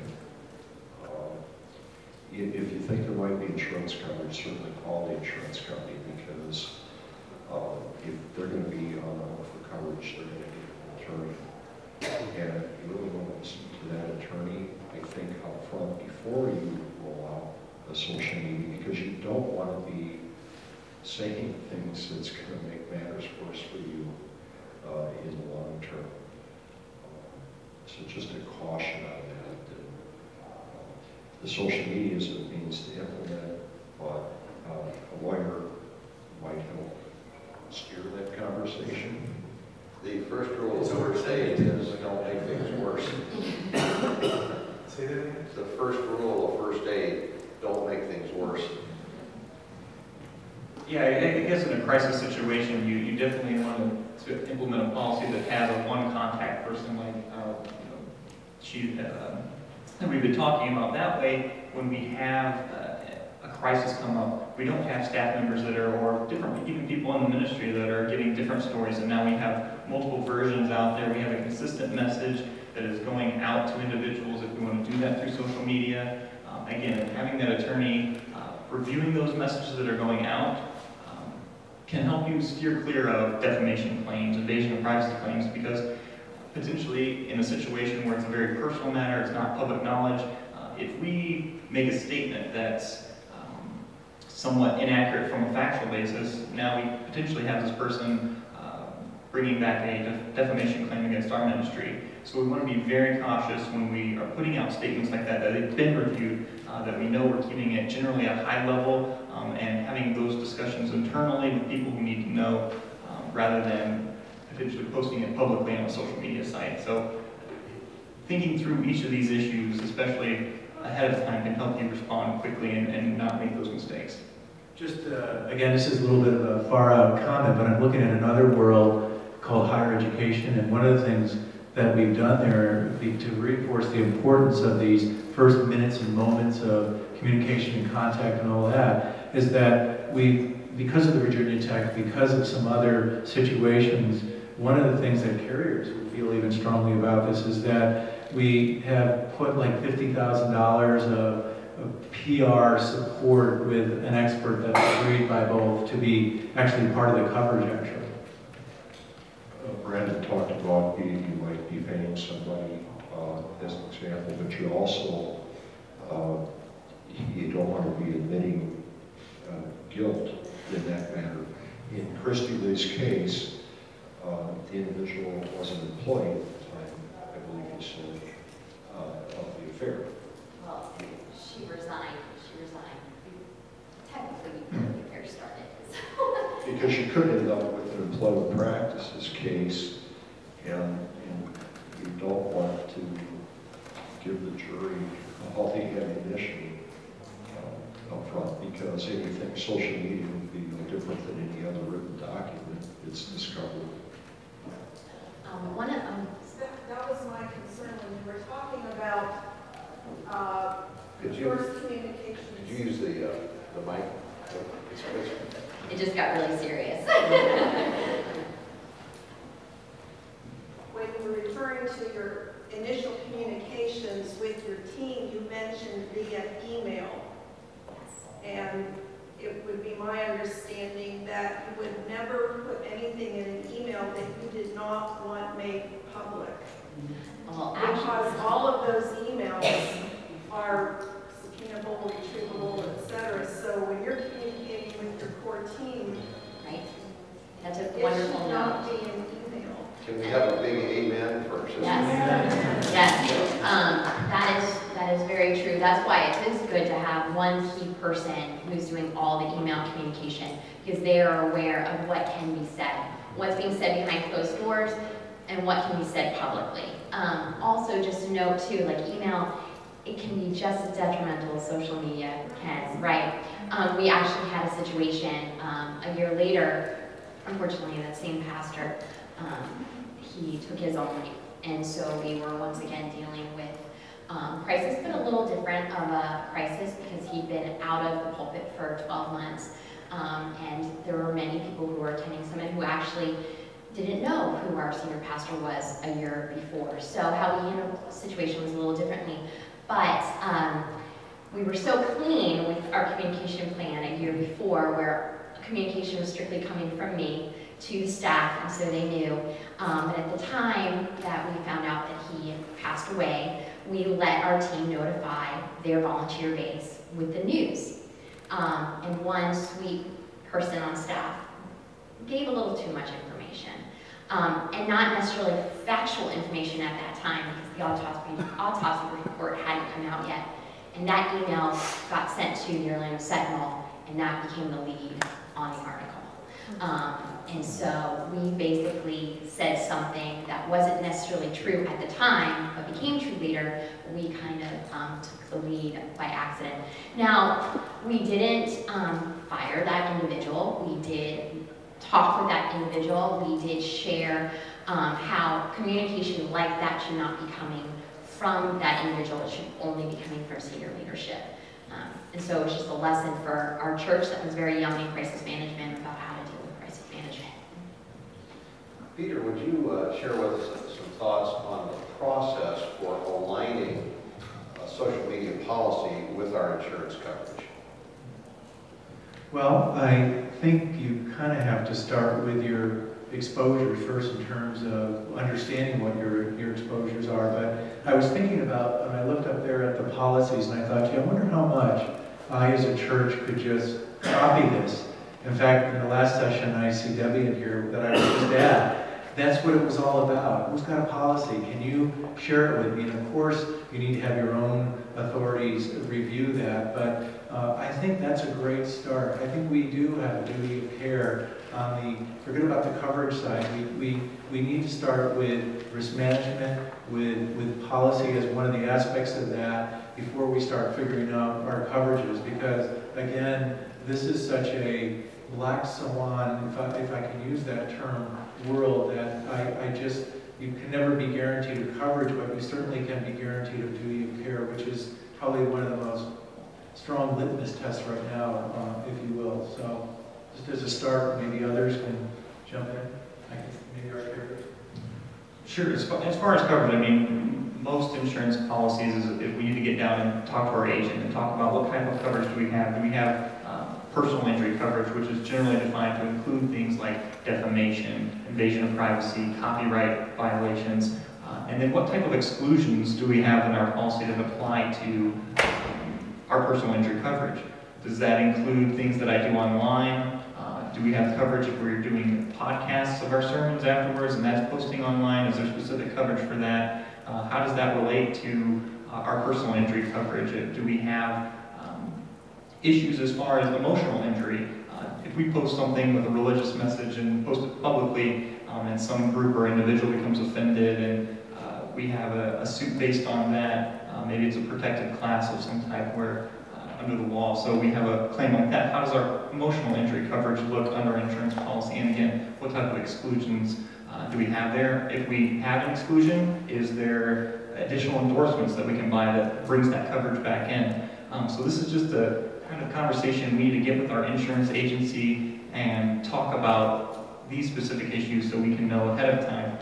if you think there might be insurance coverage, certainly call the insurance company, because if they're going to be on the hook for coverage, they're going to get an attorney. And if you really want to listen to that attorney, I think up front before you roll out a social media, because you don't want to be saying things that's going to make matters worse for you in the long term. So just a caution on that. The social media is a means to implement but a lawyer might help steer that conversation.
The first rule of the first date is don't make things worse.
Say that again?
The first rule of first date, don't make things worse.
Yeah, I guess in a crisis situation, you definitely want to implement a policy that has a one contact person like that we've been talking about. That way, when we have a crisis come up, we don't have staff members that are, or different, even people in the ministry that are getting different stories, and now we have multiple versions out there. We have a consistent message that is going out to individuals if we want to do that through social media. Again, having that attorney reviewing those messages that are going out can help you steer clear of defamation claims, invasion of privacy claims, because potentially in a situation where it's a very personal matter, it's not public knowledge, if we make a statement that's somewhat inaccurate from a factual basis, now we potentially have this person bringing back a defamation claim against our ministry. So we want to be very cautious when we are putting out statements like that, that they've been reviewed, that we know we're keeping it generally at a high level, and having those discussions internally with people who need to know, rather than potentially posting it publicly on a social media site. So thinking through each of these issues, especially ahead of time, can help you respond quickly and not make those mistakes.
Just, again, this is a little bit of a far-out comment, but I'm looking at another world called higher education, and one of the things that we've done there to reinforce the importance of these first minutes and moments of communication and contact and all that is that because of the Virginia Tech, because of some other situations, one of the things that carriers would feel even strongly about this is that we have put like $50,000 of PR support with an expert that's agreed by both to be actually part of the coverage, actually.
Brandon talked about you might be paying somebody as an example, but you also, you don't want to be admitting guilt in that matter. In Christy Lee's case, the individual was an employee at the time, I believe you said, of the affair.
Well, she resigned. Technically, before the affair started.
Because you could end up with an employment practices case, and you don't want to give the jury a healthy ammunition up front, because anything social media would be no different than any other written document. It's discovered.
That was my concern when we were talking about first communications.
Could you use the mic?
It just got really serious.
When you were referring to your initial communications with your team, you mentioned via email. And it would be my understanding that you would never put anything in an email that you did not want made public.
Well,
Because all of those emails are subpoenable, retrievable, etc. So when you're communicating with your core team,
right? That's a
it
wonderful
should
note.
not be an email.
Can we have a big amen for Sister?
Yes. Yes. That is very true. That's why it is good to have one key person who's doing all the email communication, because they are aware of what can be said, what's being said behind closed doors, and what can be said publicly. Also, just a note too, like email, it can be just as detrimental as social media can, right? We actually had a situation a year later, unfortunately, that same pastor, he took his own life. And so we were once again dealing with crisis, but a little different of a crisis because he'd been out of the pulpit for 12 months. And there were many people who were attending summit who actually didn't know who our senior pastor was a year before. So how we handled the situation was a little differently. But we were so clean with our communication plan a year before, where communication was strictly coming from me to the staff, and so they knew. And at the time that we found out that he passed away, we let our team notify their volunteer base with the news. And one sweet person on staff gave a little too much information, and not necessarily factual information at that time, because the autopsy report hadn't come out yet. And that email got sent to the Orlando Sentinel, and that became the lead on the article. And so we basically said something that wasn't necessarily true at the time, but became true later. We kind of took the lead by accident. Now, we didn't fire that individual. We did talk with that individual. We did share how communication like that should not be coming from that individual. It should only be coming from senior leadership. And so it was just a lesson for our church that was very young in crisis management about how to deal with crisis management.
Peter, would you share with us some thoughts on the process for aligning social media policy with our insurance coverage?
Well, I think you kind of have to start with your exposures first in terms of understanding what your exposures are. But I was thinking about, when I looked up there at the policies, and I thought, gee, I wonder how much I as a church could just copy this. In fact, in the last session, I see Debbie in here that I was just at. That's what it was all about. Who's got a policy? Can you share it with me? And of course, you need to have your own authorities review that. But I think that's a great start. I think we do have a duty of care on the, forget about the coverage side. We need to start with risk management, with policy as one of the aspects of that before we start figuring out our coverages. Because again, this is such a black swan, if I can use that term, world that I just, you can never be guaranteed of coverage, but you certainly can be guaranteed of duty of care, which is probably one of the most strong litmus tests right now, if you will. So just as a start, maybe others can jump in. Maybe our carriers.
Sure, as far as coverage, I mean, most insurance policies is if we need to get down and talk to our agent and talk about what type of coverage do we have. Do we have personal injury coverage, which is generally defined to include things like defamation, invasion of privacy, copyright violations, and then what type of exclusions do we have in our policy that apply to our personal injury coverage? Does that include things that I do online? Do we have coverage if we're doing podcasts of our sermons afterwards and that's posting online? Is there specific coverage for that? How does that relate to our personal injury coverage? Do we have issues as far as emotional injury? If we post something with a religious message and post it publicly and some group or individual becomes offended and we have a suit based on that, maybe it's a protected class of some type where under the law, so we have a claim like that. How does our emotional injury coverage look under insurance policy? And again, what type of exclusions do we have there? If we have an exclusion, is there additional endorsements that we can buy that brings that coverage back in? So this is just a kind of conversation we need to get with our insurance agency and talk about these specific issues so we can know ahead of time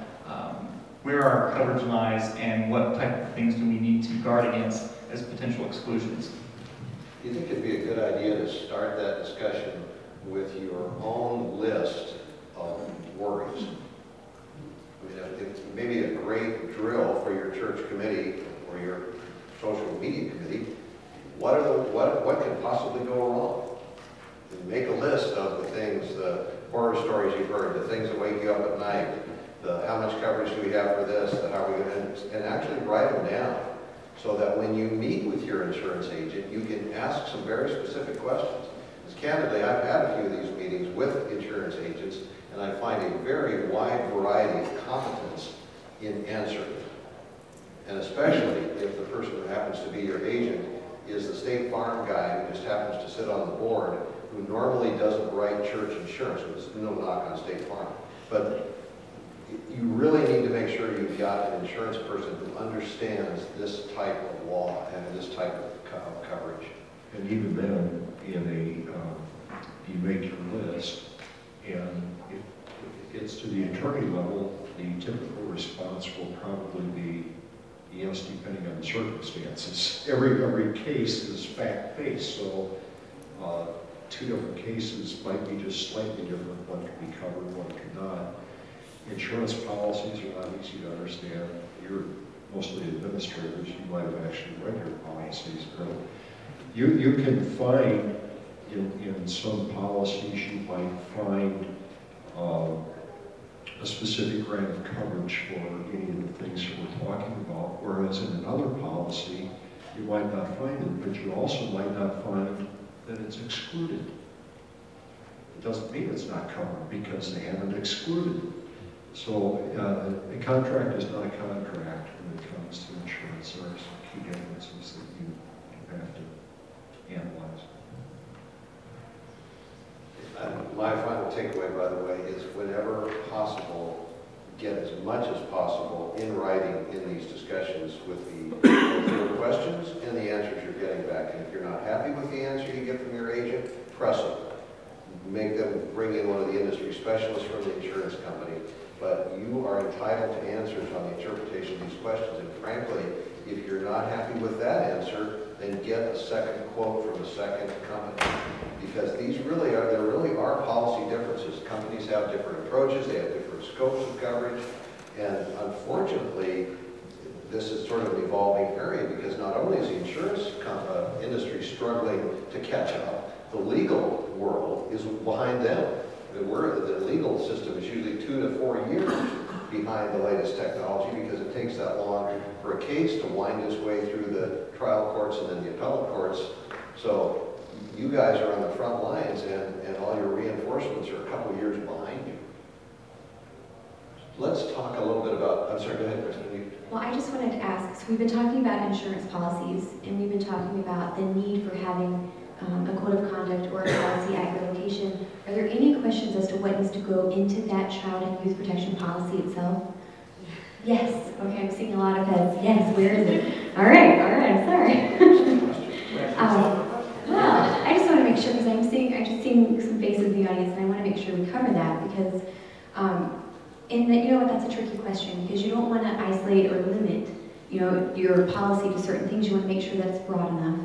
where our coverage lies and what type of things do we need to guard against as potential exclusions.
Do you think it'd be a good idea to start that discussion with your own list of worries? I mean, it may be a great drill for your church committee or your social media committee. What could possibly go wrong? And make a list of the things, the horror stories you've heard, the things that wake you up at night, how much coverage do we have for this, how are we going to, and actually write them down so that when you meet with your insurance agent, you can ask some very specific questions. Because candidly, I've had a few of these meetings with insurance agents, and I find a very wide variety of competence in answering. And especially if the person who happens to be your agent is the State Farm guy who just happens to sit on the board, who normally doesn't write church insurance. There's no knock on State Farm. But you really need to make sure you've got an insurance person who understands this type of law and this type of coverage.
And even then, you make your list, and if it gets to the attorney level, the typical response will probably be yes, depending on the circumstances. Every case is fact-based, so two different cases might be just slightly different. One could be covered, one could not. Insurance policies are not easy to understand. You're mostly administrators. You might have actually read your policies, but you can find in some policies you might find a specific grant of coverage for any of the things that we're talking about, whereas in another policy you might not find it, but you also might not find then it's excluded. It doesn't mean it's not covered because they haven't excluded it. So a contract is not a contract when it comes to insurance. There are some key differences that you have to analyze.
My final takeaway, by the way, is whenever possible, get as much as possible in writing in these discussions with the questions and the answers you're getting back. And if you're not happy with the answer you get from your agent, press them. Make them bring in one of the industry specialists from the insurance company. But you are entitled to answers on the interpretation of these questions. And frankly, if you're not happy with that answer, then get a second quote from a second company. Because there really are policy differences. Companies have different approaches, they have different scopes of coverage, and unfortunately, this is sort of an evolving area because not only is the insurance industry struggling to catch up, the legal world is behind them. The legal system is usually 2 to 4 years behind the latest technology because it takes that long for a case to wind its way through the trial courts and then the appellate courts. So you guys are on the front lines and all your reinforcements are a couple years behind you. Let's talk a little bit about, I'm sorry, go ahead, Kristen.
Well, I just wanted to ask, so we've been talking about insurance policies, and we've been talking about the need for having a code of conduct or a policy at your location. Are there any questions as to what needs to go into that child and youth protection policy itself? Yes. Okay, I'm seeing a lot of heads. Yes, where is it? All right, I'm sorry. Well, I just want to make sure, because I'm just seeing some faces in the audience, and I want to make sure we cover that, because you know what, that's a tricky question, because you don't want to isolate or limit, your policy to certain things. You want to make sure that it's broad enough.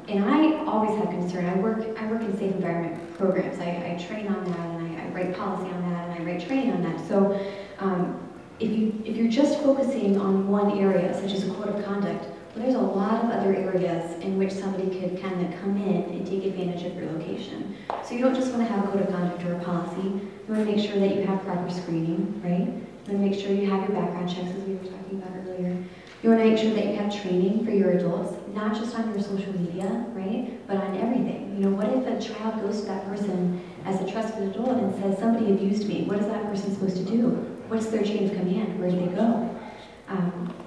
And I always have concern. I work in safe environment programs. I train on that, and I write policy on that, and I write training on that. So if you're just focusing on one area, such as a code of conduct, well, there's a lot of other areas in which somebody could kind of come in and take advantage of your location. So you don't just want to have a code of conduct or a policy. You want to make sure that you have proper screening, right? You want to make sure you have your background checks, as we were talking about earlier. You want to make sure that you have training for your adults, not just on your social media, right, but on everything. What if a child goes to that person as a trusted adult and says, somebody abused me? What is that person supposed to do? What's their chain of command? Where do they go?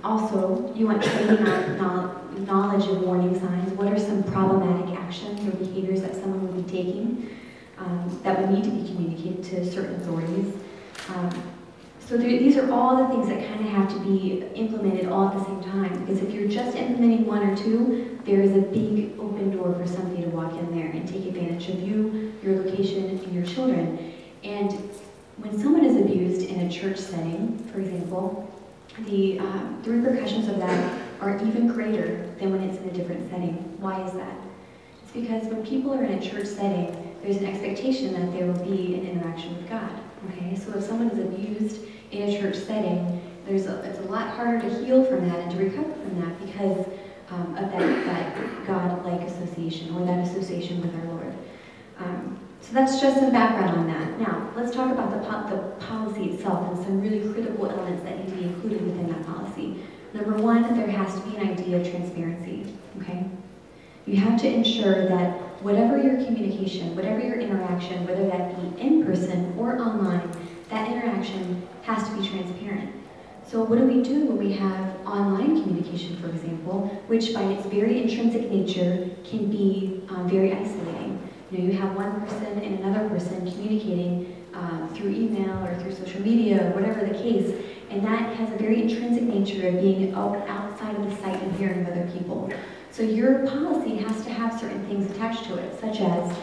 Also, you want training on knowledge of warning signs. What are some problematic actions or behaviors that someone would be taking that would need to be communicated to certain authorities? So these are all the things that kind of have to be implemented all at the same time, because if you're just implementing one or two, there is a big open door for somebody to walk in there and take advantage of you, your location, and your children. And when someone is abused in a church setting, for example, the repercussions of that are even greater than when it's in a different setting. Why is that? It's because when people are in a church setting, there's an expectation that there will be an interaction with God. Okay, so if someone is abused in a church setting, it's a lot harder to heal from that and to recover from that because of that God-like association, or that association with our Lord. So that's just some background on that. Now, let's talk about the policy itself and some really critical elements that need to be included within that policy. Number one, there has to be an idea of transparency, okay? You have to ensure that whatever your communication, whatever your interaction, whether that be in person or online, that interaction has to be transparent. So what do we do when we have online communication, for example, which by its very intrinsic nature can be very isolating? You have one person and another person communicating through email or through social media or whatever the case, and that has a very intrinsic nature of being outside of the sight and hearing of other people. So your policy has to have certain things attached to it, such as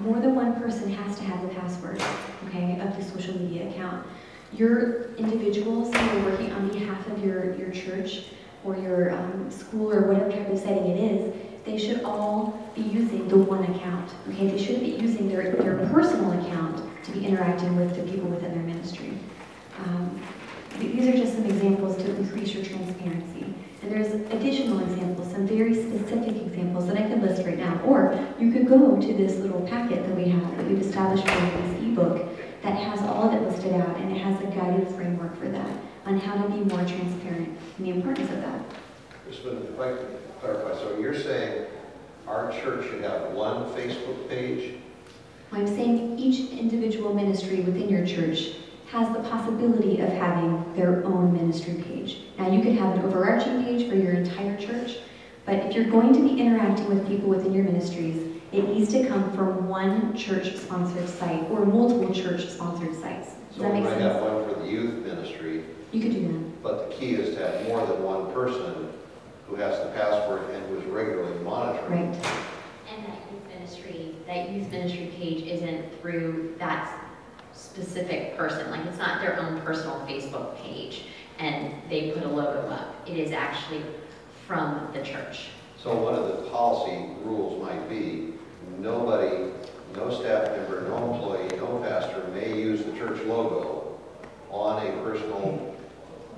more than one person has to have the password, okay, of the social media account. Your individuals who are working on behalf of your church or your school or whatever type of setting it is, they should all be using the one account, okay? They shouldn't be using their personal account to be interacting with the people within their ministry. These are just some examples to increase your transparency. And there's additional examples, some very specific examples that I could list right now. Or you could go to this little packet that we have, that we've established for this ebook, that has all of it listed out, and it has a guided framework for that, on how to be more transparent and the importance of that.
If I could clarify, so you're saying our church should have one Facebook page?
I'm saying each individual ministry within your church has the possibility of having their own ministry page. Now, you could have an overarching page for your entire church, but if you're going to be interacting with people within your ministries, it needs to come from one church-sponsored site or multiple church-sponsored sites. Does
So
that
we
make
might
sense?
have one for the youth ministry,
You could do that.
but the key is to have more than one person who has the password and who is regularly monitoring.
Right.
And that youth ministry page isn't through that specific person. Like, it's not their own personal Facebook page and they put a logo up. It is actually from the church.
So one of the policy rules might be, nobody, no staff member, no employee, no pastor may use the church logo on a personal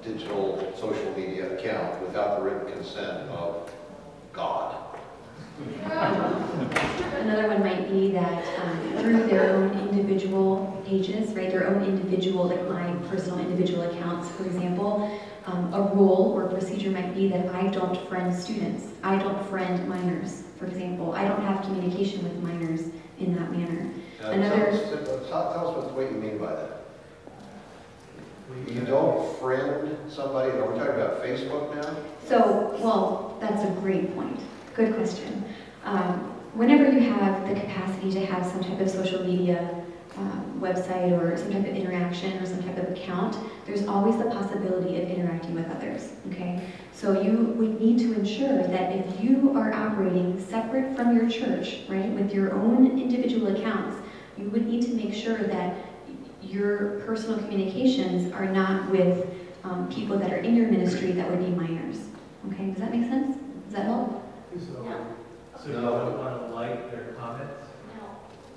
digital social media account without the written consent of God.
Another one might be that through their own individual pages, right, their own individual, like my personal individual accounts, for example, a rule or procedure might be that I don't friend students. I don't friend minors, for example. I don't have communication with minors in that manner.
Tell us what you mean by that. You don't friend somebody, are we talking about Facebook now?
So, well, that's a great point. Good question. Whenever you have the capacity to have some type of social media website or some type of interaction or some type of account, there's always the possibility of interacting with others, okay? So you would need to ensure that if you are operating separate from your church, right, with your own individual accounts, you would need to make sure that your personal communications are not with people that are in your ministry that would be minors, okay? Does that make sense? Does that help?
So you don't want to like their comments?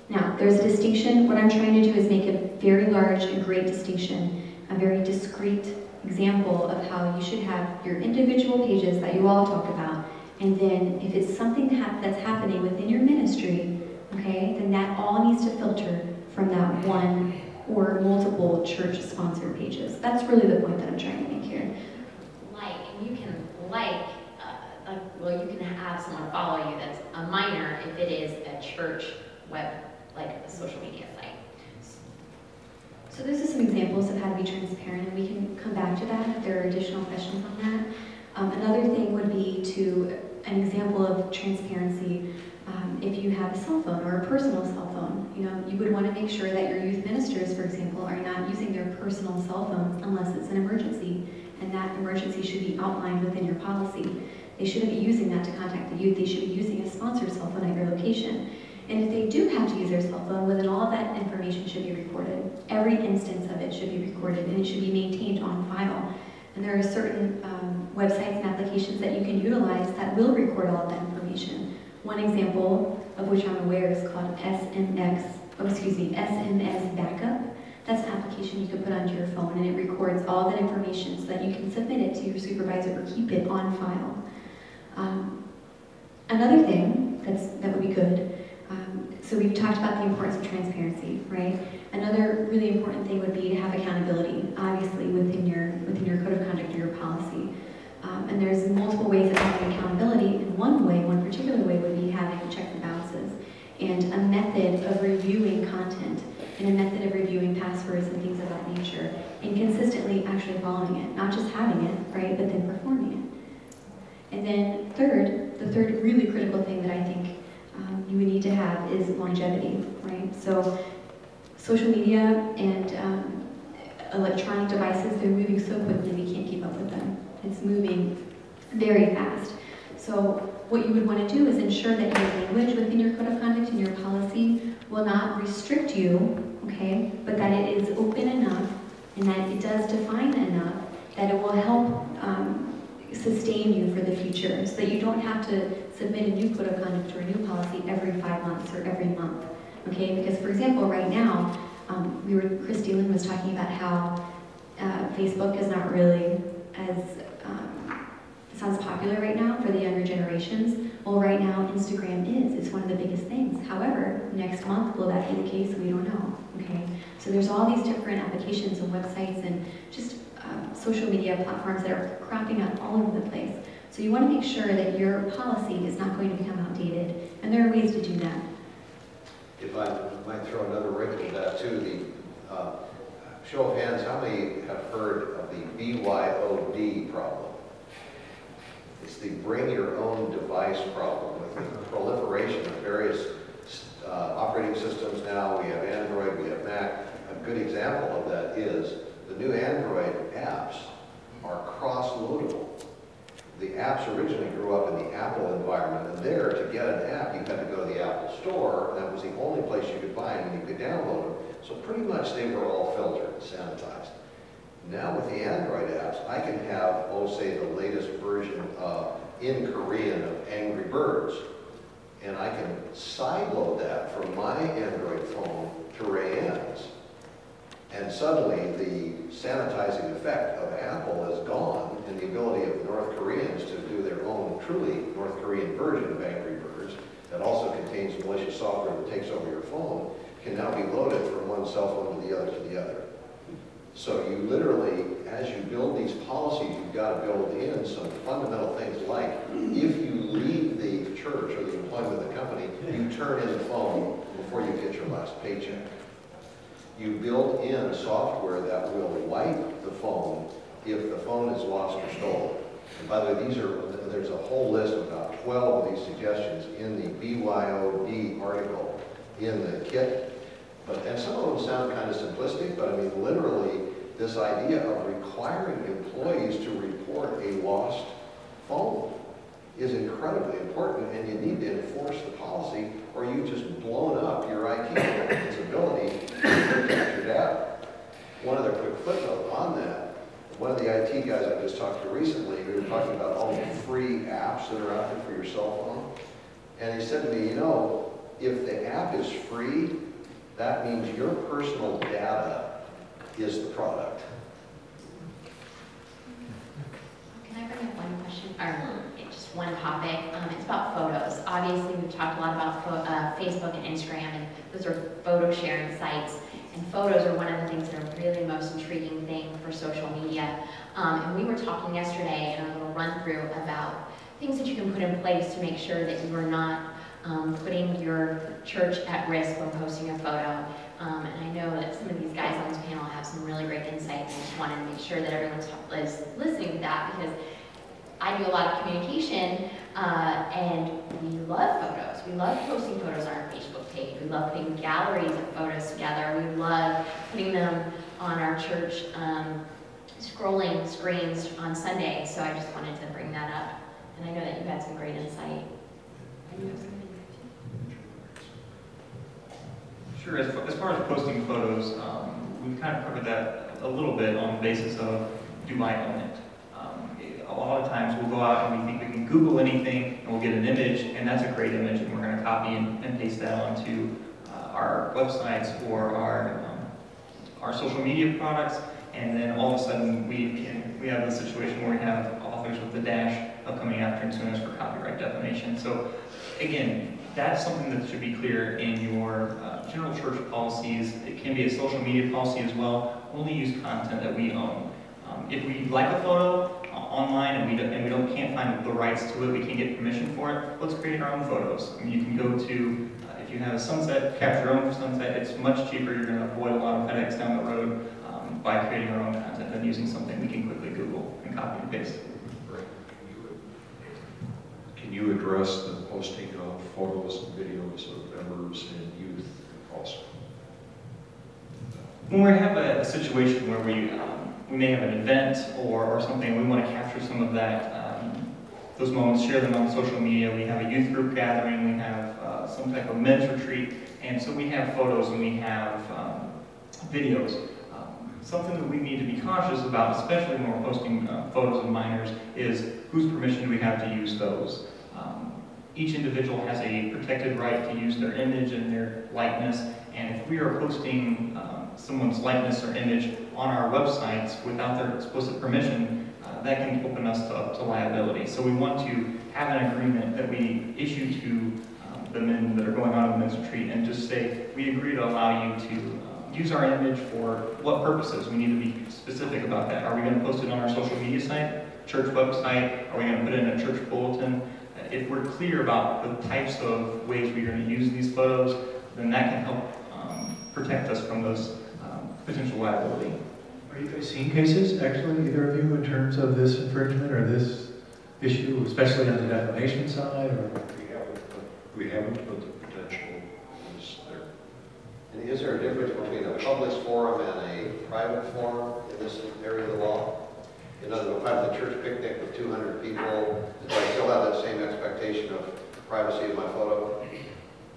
Now, there's a distinction. What I'm trying to do is make a very large and great distinction, a very discrete example of how you should have your individual pages that you all talk about, and then if it's something that's happening within your ministry, okay, then that all needs to filter from that one or multiple church-sponsored pages. That's really the point that I'm trying to make here.
And you can well, you can have someone follow you that's a minor if it is a church web, like a social media site.
So those are some examples of how to be transparent, and we can come back to that if there are additional questions on that. Another thing would be an example of transparency. If you have a cell phone or a personal cell phone, you would want to make sure that your youth ministers, for example, are not using their personal cell phones unless it's an emergency, and that emergency should be outlined within your policy. They shouldn't be using that to contact the youth. They should be using a sponsored cell phone at your location. And if they do have to use their cell phone, well, then all of that information should be recorded. Every instance of it should be recorded, and it should be maintained on file. And there are certain websites and applications that you can utilize that will record all of that information. One example of which I'm aware is called SMS Backup. That's an application you can put onto your phone, and it records all that information so that you can submit it to your supervisor or keep it on file. Another thing that would be good, so we've talked about the importance of transparency, right? Another really important thing would be to have accountability, obviously, within your code of conduct or your policy. And there's multiple ways of having accountability, and one particular way would be having checks and balances, and a method of reviewing content, and a method of reviewing passwords and things of that nature, and consistently actually following it, not just having it, right, but then performing it. And then the third really critical thing that I think you would need to have is longevity, right? So social media and electronic devices, they're moving so quickly we can't keep up with them. It's moving very fast. So what you would want to do is ensure that your language within your code of conduct and your policy will not restrict you, okay, but that it is open enough and that it does define enough that it will help sustain you for the future, so that you don't have to submit a new code of conduct or a new policy every 5 months or every month, okay? Because, for example, right now, Christy Lynn was talking about how Facebook is not really as, it's not as popular right now for the younger generations. Well, right now, Instagram is. It's one of the biggest things. However, next month, will that be the case? We don't know, okay? So there's all these different applications and websites and just social media platforms that are cropping up all over the place. So you want to make sure that your policy is not going to become outdated, and there are ways to do that.
If I might throw another wrinkle to that too, the show of hands, how many have heard of the BYOD problem? It's the bring your own device problem with the proliferation of various operating systems now. We have Android, we have Mac. A good example of that is the new Android apps are cross-loadable. The apps originally grew up in the Apple environment, and there, to get an app, you had to go to the Apple Store, and that was the only place you could buy them, and you could download them. So pretty much they were all filtered and sanitized. Now with the Android apps, I can have, say, the latest version in Korean of Angry Birds, and I can sideload that from my Android phone to Rayanne's. And suddenly the sanitizing effect of Apple is gone, and the ability of North Koreans to do their own truly North Korean version of Angry Birds that also contains malicious software that takes over your phone can now be loaded from one cell phone to the other. So you literally, as you build these policies, you've got to build in some fundamental things like if you leave the church or the employment of the company, you turn in the phone before you get your last paycheck. You build in software that will wipe the phone if the phone is lost or stolen. And by the way, there's a whole list of about 12 of these suggestions in the BYOD article in the kit. And some of them sound kind of simplistic, but I mean, literally, this idea of requiring employees to report a lost phone is incredibly important, and you need to enforce the policy, or you've just blown up your IT department's ability to protect your data. One other quick footnote on that, one of the IT guys I just talked to recently, we were talking about all the free apps that are out there for your cell phone, and he said to me, you know, if the app is free, that means your personal data is the product.
Can I bring up one question, or just one topic? It's about photos. Obviously, we've talked a lot about Facebook and Instagram, and those are photo sharing sites. And photos are one of the things that are really most intriguing thing for social media. And we were talking yesterday in a little run through about things that you can put in place to make sure that you are not putting your church at risk when posting a photo. And I know that some of these guys on this panel have some really great insights, and I just wanted to make sure that everyone is listening to that, because I do a lot of communication, and we love photos. We love posting photos on our Facebook page. We love putting galleries of photos together. We love putting them on our church scrolling screens on Sunday. So I just wanted to bring that up. And I know that you had some great insight.
Sure, as far as posting photos, we've kind of covered that a little bit on the basis of, do I own it? A lot of times we'll go out and we think we can Google anything and we'll get an image, and that's a great image, and we're going to copy and paste that onto our websites or our social media products, and then all of a sudden we have the situation where we have authors with the dash of coming after and suing us for copyright defamation. So again, that's something that should be clear in your general church policies. It can be a social media policy as well. Only use content that we own. If we like a photo online and we can't find the rights to it, we can't get permission for it, let's create our own photos. I mean, you can go to, if you have a sunset, capture your own sunset. It's much cheaper. You're going to avoid a lot of headaches down the road by creating our own content than using something we can quickly Google and copy and paste.
Right. Can you address the posting of photos and videos of members and youth also?
When we have a situation where we may have an event or something, we want to capture some of that, those moments, share them on social media. We have a youth group gathering, we have some type of men's retreat, and so we have photos and we have videos. Something that we need to be cautious about, especially when we're posting photos of minors, is whose permission do we have to use those? Each individual has a protected right to use their image and their likeness, and if we are posting someone's likeness or image on our websites without their explicit permission, that can open us to liability. So we want to have an agreement that we issue to the men that are going on in the men's retreat and just say, we agree to allow you to use our image for what purposes. We need to be specific about that. Are we going to post it on our social media site? church website? Are we going to put it in a church bulletin? If we're clear about the types of ways we're going to use these photos, then that can help protect us from those potential liability.
Are you guys seeing cases, actually, either of you, in terms of this infringement or this issue, especially on the defamation side? Or
We haven't put the potential is there.
And is there a difference between a public forum and a private forum in this area of the law? In other words, if I have a church picnic with 200 people, do I still have that same expectation of privacy of my photo?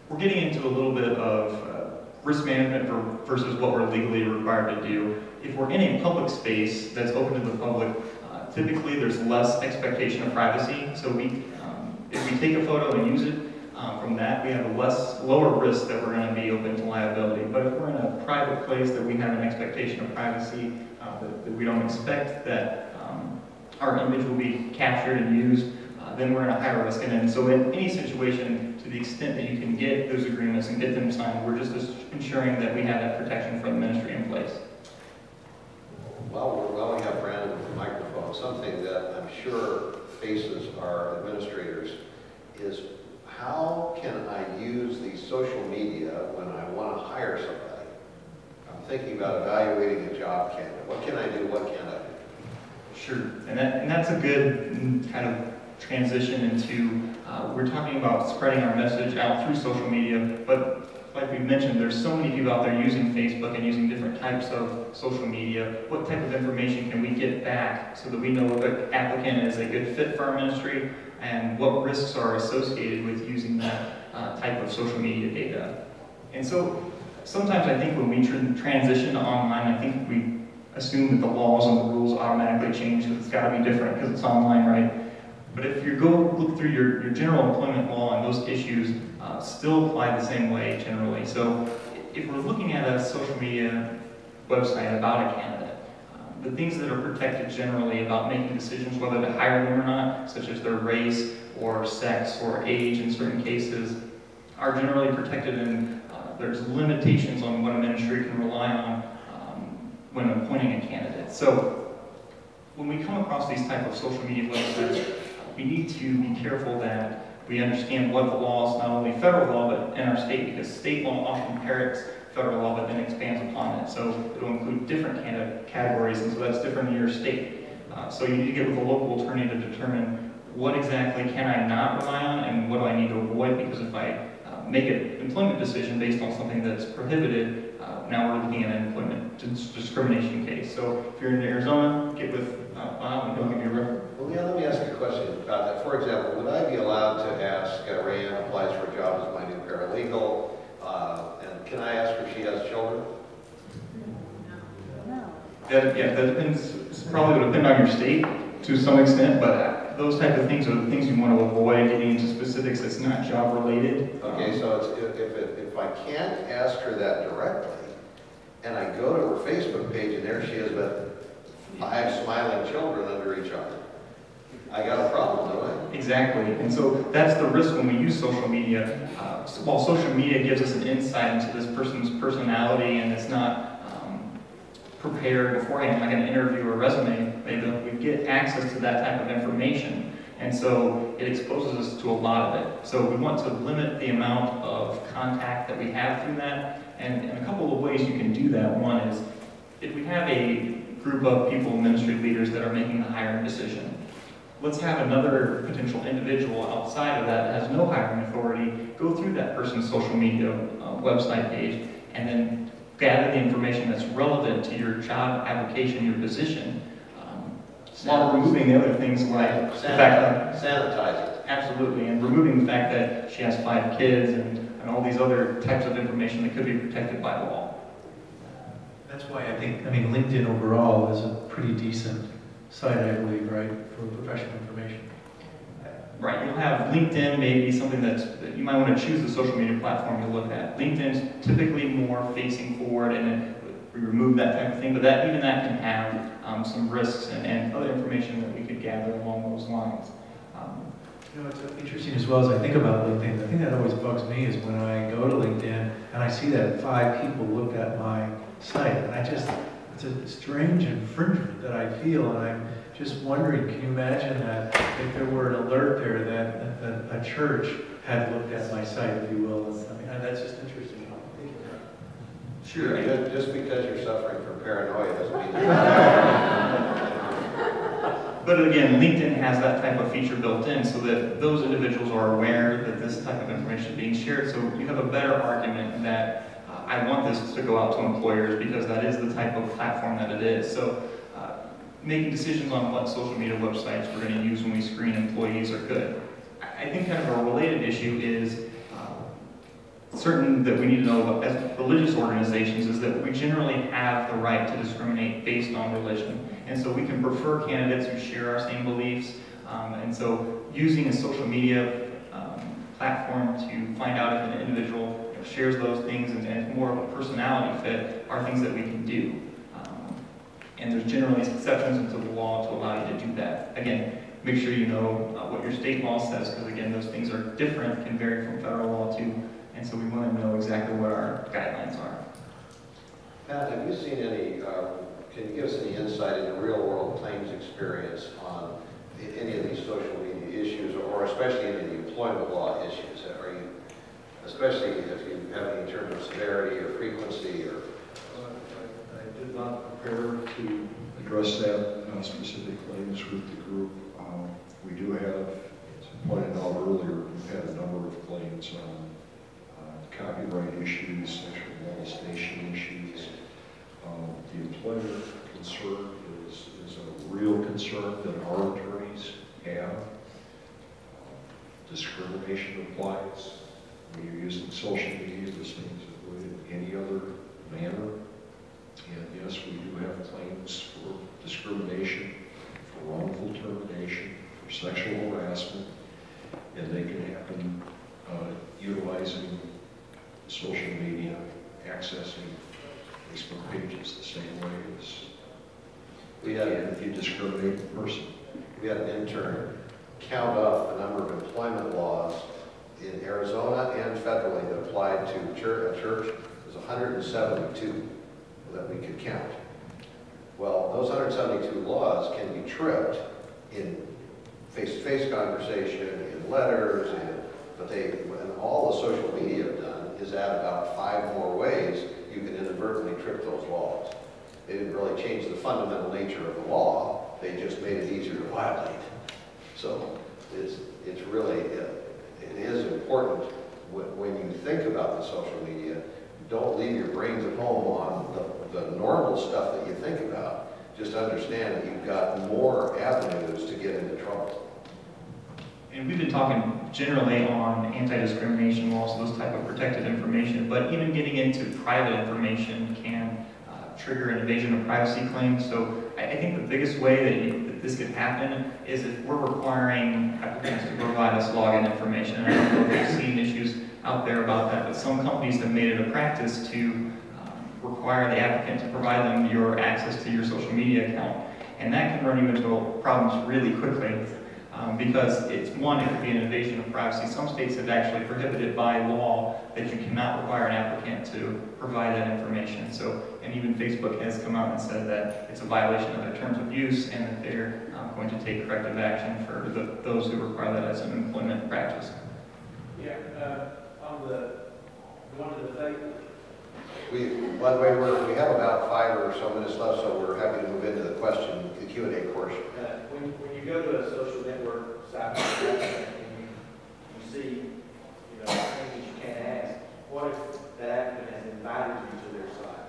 We're getting into a little bit of risk management versus what we're legally required to do. If we're in a public space that's open to the public, typically there's less expectation of privacy. So if we take a photo and use it, from that we have a lower risk that we're going to be open to liability. But if we're in a private place that we have an expectation of privacy, that we don't expect that our image will be captured and used, then we're in a higher risk. And so in any situation, to the extent that you can get those agreements and get them signed, we're just ensuring that we have that protection from the ministry in place.
Well, we have Brandon with the microphone. Something that I'm sure faces our administrators is, how can I use the social media when I want to hire somebody? I'm thinking about evaluating a job candidate. What can I do? What can't I do?
Sure, and that's a good kind of transition into, we're talking about spreading our message out through social media, but like we mentioned, there's so many people out there using Facebook and using different types of social media. What type of information can we get back so that we know the applicant is a good fit for our ministry, and what risks are associated with using that type of social media data? And so sometimes I think when we transition to online, I think we assume that the laws and the rules automatically change because it's got to be different because it's online, right? But if you go look through your general employment law, and those issues still apply the same way generally. So if we're looking at a social media website about a candidate, the things that are protected generally about making decisions whether to hire them or not, such as their race or sex or age in certain cases, are generally protected, and there's limitations on what a ministry can rely on when appointing a candidate. So when we come across these type of social media websites, we need to be careful that we understand what the laws, not only federal law, but in our state, because state law often parrots federal law, but then expands upon it. So it'll include different categories, and so that's different in your state. So you need to get with a local attorney to determine what exactly can I not rely on, and what do I need to avoid, because if I make an employment decision based on something that's prohibited, now we're looking at an employment discrimination case. So if you're in Arizona, get with Bob and he'll give you a reference.
Well, yeah, let me ask you a question about that. For example, would I be allowed to ask Rayanne applies for a job as my new paralegal, and can I ask her if she has children?
That depends. It's probably going to depend on your state to some extent, but those type of things are the things you want to avoid getting into specifics that's not job related.
Okay, so if I can't ask her that directly, and I go to her Facebook page and there she is with 5 smiling children under each arm, I got a problem, don't I?
Exactly, and so that's the risk when we use social media. While social media gives us an insight into this person's personality and it's not prepared beforehand, like an interview or resume, maybe we get access to that type of information, and so it exposes us to a lot of it. So we want to limit the amount of contact that we have through that, and a couple of ways you can do that. One is, if we have a group of people, ministry leaders, that are making the hiring decision, let's have another potential individual outside of that has no hiring authority go through that person's social media website page and then gather the information that's relevant to your job application, your position, while removing the other things like the fact that
sanitize it.
Absolutely, and removing the fact that she has 5 kids and all these other types of information that could be protected by law.
That's why I mean, LinkedIn overall is a pretty decent site, I believe, right, for professional information.
Right, you'll have LinkedIn, maybe something that you might want to choose the social media platform you look at. LinkedIn's typically more facing forward, and we remove that type of thing, but even that can have some risks and other information that we could gather along those lines.
You know, it's interesting as well as I think about LinkedIn. The thing that always bugs me is when I go to LinkedIn and I see that 5 people looked at my site, and it's a strange infringement that I feel, and just wondering, can you imagine that if there were an alert there that a church had looked at my site, if you will? I mean, that's just interesting.
Sure.
Just because you're suffering from paranoia doesn't mean
But again, LinkedIn has that type of feature built in so that those individuals are aware that this type of information is being shared. So you have a better argument that I want this to go out to employers because that is the type of platform that it is. So making decisions on what social media websites we're going to use when we screen employees are good. I think kind of a related issue is certain that we need to know about as religious organizations is that we generally have the right to discriminate based on religion. And so we can prefer candidates who share our same beliefs. And so using a social media platform to find out if an individual shares those things and it's more of a personality fit are things that we can do. And there's generally exceptions to the law to allow you to do that. Again, make sure you know what your state law says, because again, those things are different, can vary from federal law too. And so we want to know exactly what our guidelines are.
Pat, have you seen any, can you give us any insight into real-world claims experience on any of these social media issues, or especially any of the employment law issues? Are you, especially if you have any in terms of severity or frequency or?
I did not prepare to address that specific claims with the group. We do have, as pointed out earlier, we've had a number of claims on copyright issues, sexual molestation issues. The employment concern is a real concern that our attorneys have. Discrimination applies. When you're using social media, this thing is avoided in any other manner. And yes, we do have claims for discrimination, for wrongful termination, for sexual harassment, and they can happen utilizing social media, accessing Facebook pages the same way as if you discriminate the person.
We had an intern count up the number of employment laws in Arizona and federally that applied to a church. It was 172 that we could count. Well, those 172 laws can be tripped in face-to-face conversation, in letters, and all the social media have done is add about 5 more ways you can inadvertently trip those laws. They didn't really change the fundamental nature of the law, they just made it easier to violate. So it's really, it is important when you think about the social media, don't leave your brains at home on the normal stuff that you think about. Just understand that you've got more avenues to get into trouble.
And we've been talking generally on anti-discrimination laws, those type of protected information, but even getting into private information can trigger an invasion of privacy claim. So I think the biggest way that this could happen is if we're requiring applicants to provide us login information. And I don't know if you've seen issues out there about that, but some companies have made it a practice to require the applicant to provide them your access to your social media account. And that can run you into problems really quickly. Because it could be an invasion of privacy. Some states have actually prohibited by law that you cannot require an applicant to provide that information. So, and even Facebook has come out and said that it's a violation of their terms of use and that they're going to take corrective action for those who require that as an employment practice.
Yeah, on the one to the fake.
By the way, we have about 5 or so minutes left, so we're happy to move into the Q&A portion.
When you go to a social network site and you see, things that you can't ask, what if that applicant has invited you to their site?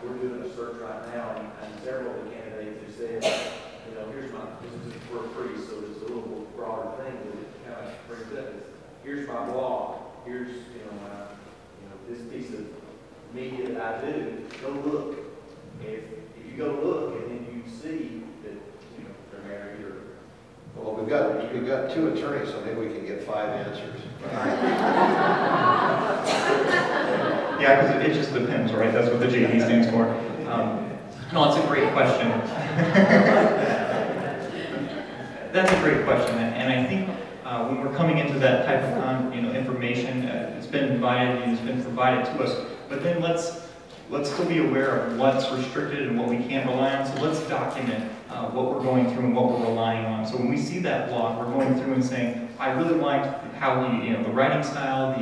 We're doing a search right now, and several of the candidates have said, here's this is for free, so it's a little broader thing, but it kind of brings up is, here's my blog, here's, this piece of media that I do, go look. If you go look and then you see that they're married or
well, we've got 2 attorneys, so maybe we can get 5 answers.
Yeah, because it just depends, right? That's what the JD stands for. No, it's a great question. That's a great question, and I think when we're coming into that type of information, it's been invited and it's been provided to us. But then let's still be aware of what's restricted and what we can't rely on. So let's document what we're going through and what we're relying on. So when we see that blog, we're going through and saying, I really liked how the writing style,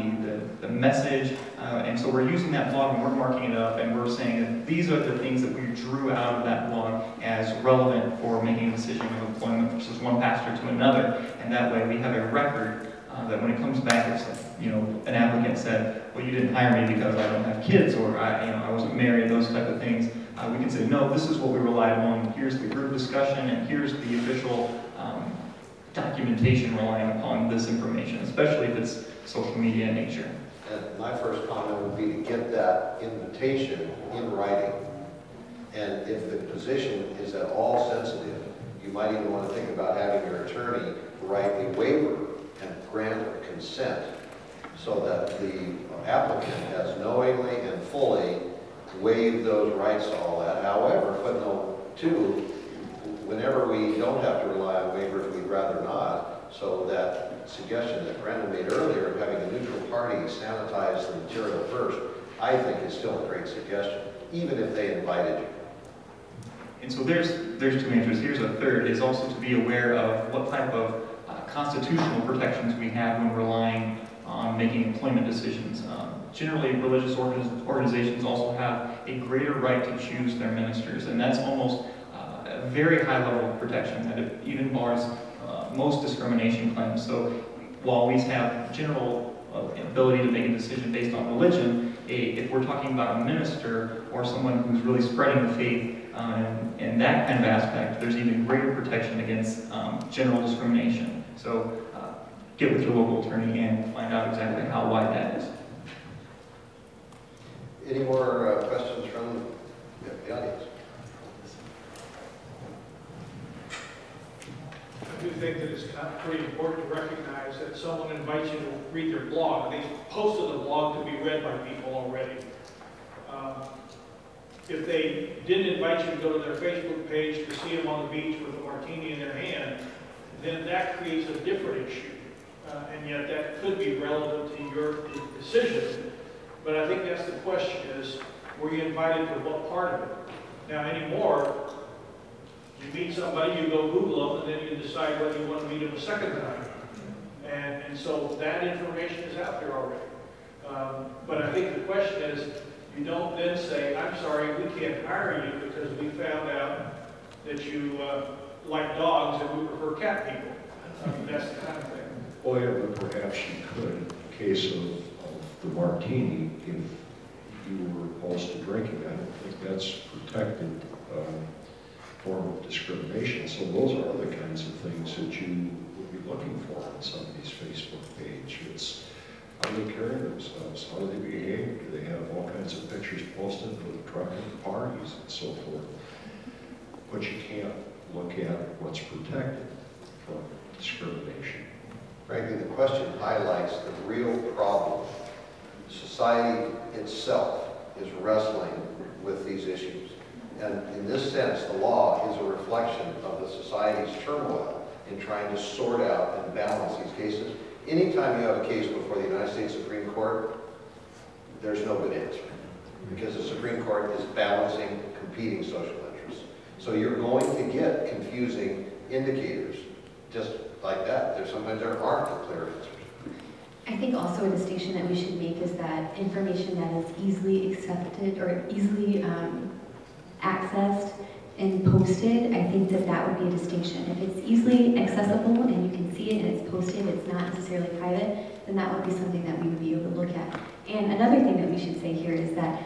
the message, and so we're using that blog and we're marking it up and we're saying that these are the things that we drew out of that blog as relevant for making a decision of employment versus one pastor to another. And that way we have a record that when it comes back, it's an applicant said, well, you didn't hire me because I don't have kids or I wasn't married, those type of things. We can say, no, this is what we relied on. Here's the group discussion and here's the official documentation relying upon this information, especially if it's social media in nature.
And my first comment would be to get that invitation in writing. And if the position is at all sensitive, you might even want to think about having your attorney write a waiver and grant consent so that the applicant has knowingly and fully waived those rights to all that. However, footnote 2, whenever we don't have to rely on waivers, we'd rather not. So that suggestion that Brandon made earlier of having a neutral party sanitize the material first, I think is still a great suggestion, even if they invited you.
And so there's 2 answers. Here's a third, is also to be aware of what type of constitutional protections we have when relying on making employment decisions. Generally, religious organizations also have a greater right to choose their ministers, and that's almost a very high level of protection that it even bars most discrimination claims. So while we have general ability to make a decision based on religion, if we're talking about a minister or someone who's really spreading the faith and that kind of aspect, there's even greater protection against general discrimination. So get with your local attorney and find out exactly how wide that is.
Any more questions from the audience?
I do think that it's pretty important to recognize that someone invites you to read their blog. They posted the blog to be read by people already. If they didn't invite you to go to their Facebook page to see them on the beach with a martini in their hand, then that creates a different issue. And yet that could be relevant to your decision. But I think that's the question is, were you invited to what part of it? Now anymore, you meet somebody, you go Google them, and then you decide whether you want to meet them a second time. And so that information is out there already. But I think the question is, you don't then say, I'm sorry, we can't hire you because we found out that you like dogs and we prefer cat people. That's the kind of thing.
Well, yeah, but perhaps you could, in the case of the martini, if you were opposed to drinking, I don't think that's protected form of discrimination. So those are the kinds of things that you would be looking for on somebody's Facebook page. It's how they carry themselves, how they behave, do they have all kinds of pictures posted with drunken parties and so forth. But you can't look at what's protected from discrimination.
Frankly, the question highlights the real problem. Society itself is wrestling with these issues. And in this sense, the law is a reflection of the society's turmoil in trying to sort out and balance these cases. Anytime you have a case before the United States Supreme Court, there's no good answer, because the Supreme Court is balancing competing social interests. So you're going to get confusing indicators, just like that. Sometimes there aren't clear answers.
I think also a distinction that we should make is that information that is easily accepted or easily accessed and posted, I think that that would be a distinction. If it's easily accessible and you can see it and it's posted, it's not necessarily private, then that would be something that we would be able to look at. And another thing that we should say here is that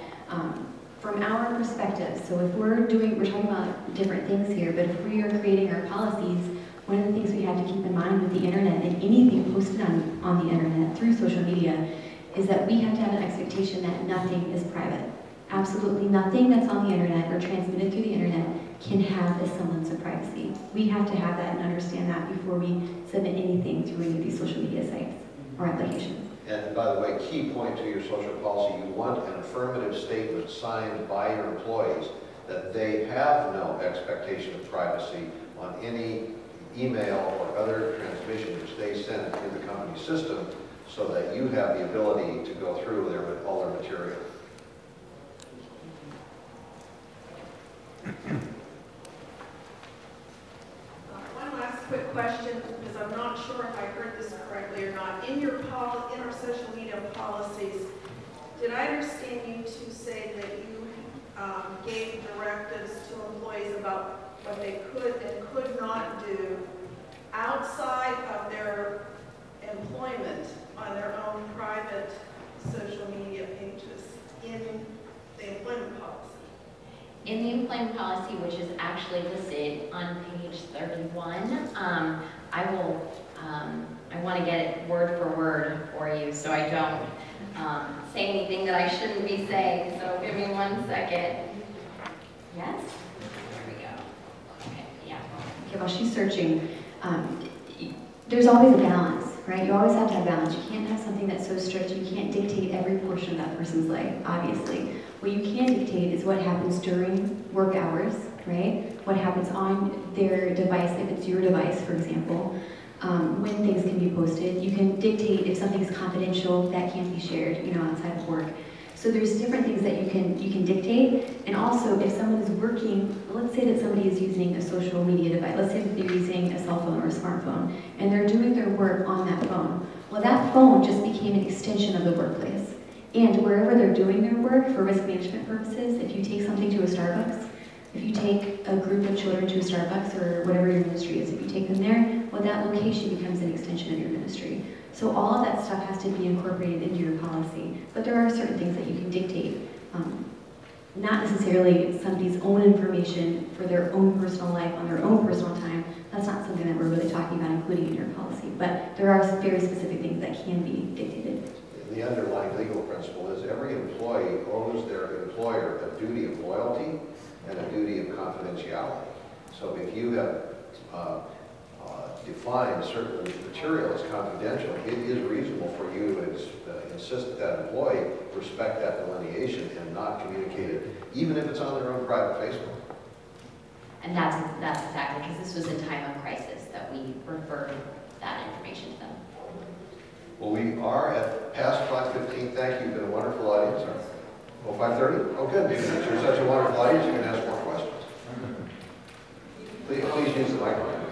from our perspective, so if we're talking about different things here, but if we are creating our policies, one of the things we have to keep in mind with the internet and anything posted on the internet through social media is that we have to have an expectation that nothing is private. Absolutely nothing that's on the internet or transmitted through the internet can have a semblance of privacy. We have to have that and understand that before we submit anything through any of these social media sites or applications.
And by the way, key point to your social policy, you want an affirmative statement signed by your employees that they have no expectation of privacy on any email or other transmission which they send in the company system, so that you have the ability to go through all their material.
because I'm not sure if I heard this correctly or not. In your in our social media policies, did I understand you to say that you gave directives to employees about what they could and could not do outside of their employment on their own private social media pages in the employment policy?
In the employment policy, which is actually listed on page 31, I want to get it word for word for you so I don't say anything that I shouldn't be saying. So give me 1 second. Yes? There we go. Okay, yeah.
Okay, while she's searching, there's always a balance, right? You always have to have balance. You can't have something that's so strict. You can't dictate every portion of that person's life, obviously. What you can dictate is what happens during work hours, right? What happens on their device, if it's your device, for example. When things can be posted. You can dictate if something's confidential, that can't be shared, outside of work. So there's different things that you can dictate, and also if someone is working, let's say that somebody is using a social media device, let's say that they're using a cell phone or a smartphone, and they're doing their work on that phone. Well, that phone just became an extension of the workplace. And wherever they're doing their work, for risk management purposes, if you take something to a Starbucks, if you take a group of children to a Starbucks or whatever your ministry is, if you take them there, well, that location becomes an extension of your ministry. So all of that stuff has to be incorporated into your policy. But there are certain things that you can dictate. Not necessarily somebody's own information for their own personal life on their own personal time. That's not something that we're really talking about including in your policy. But there are very specific things that can be dictated.
The underlying legal principle is every employee owes their employer a duty of loyalty and a duty of confidentiality. So if you have defined certain material as confidential, it is reasonable for you to insist that that employee respect that delineation and not communicate it, even if it's on their own private Facebook.
And that's exactly, because this was a time of crisis that we referred that information to them.
Well, we are at past 5:15. Thank you. You've been a wonderful audience. Oh, 5:30? Oh, good. Because you're such a wonderful audience, you can ask more questions. Please use the microphone.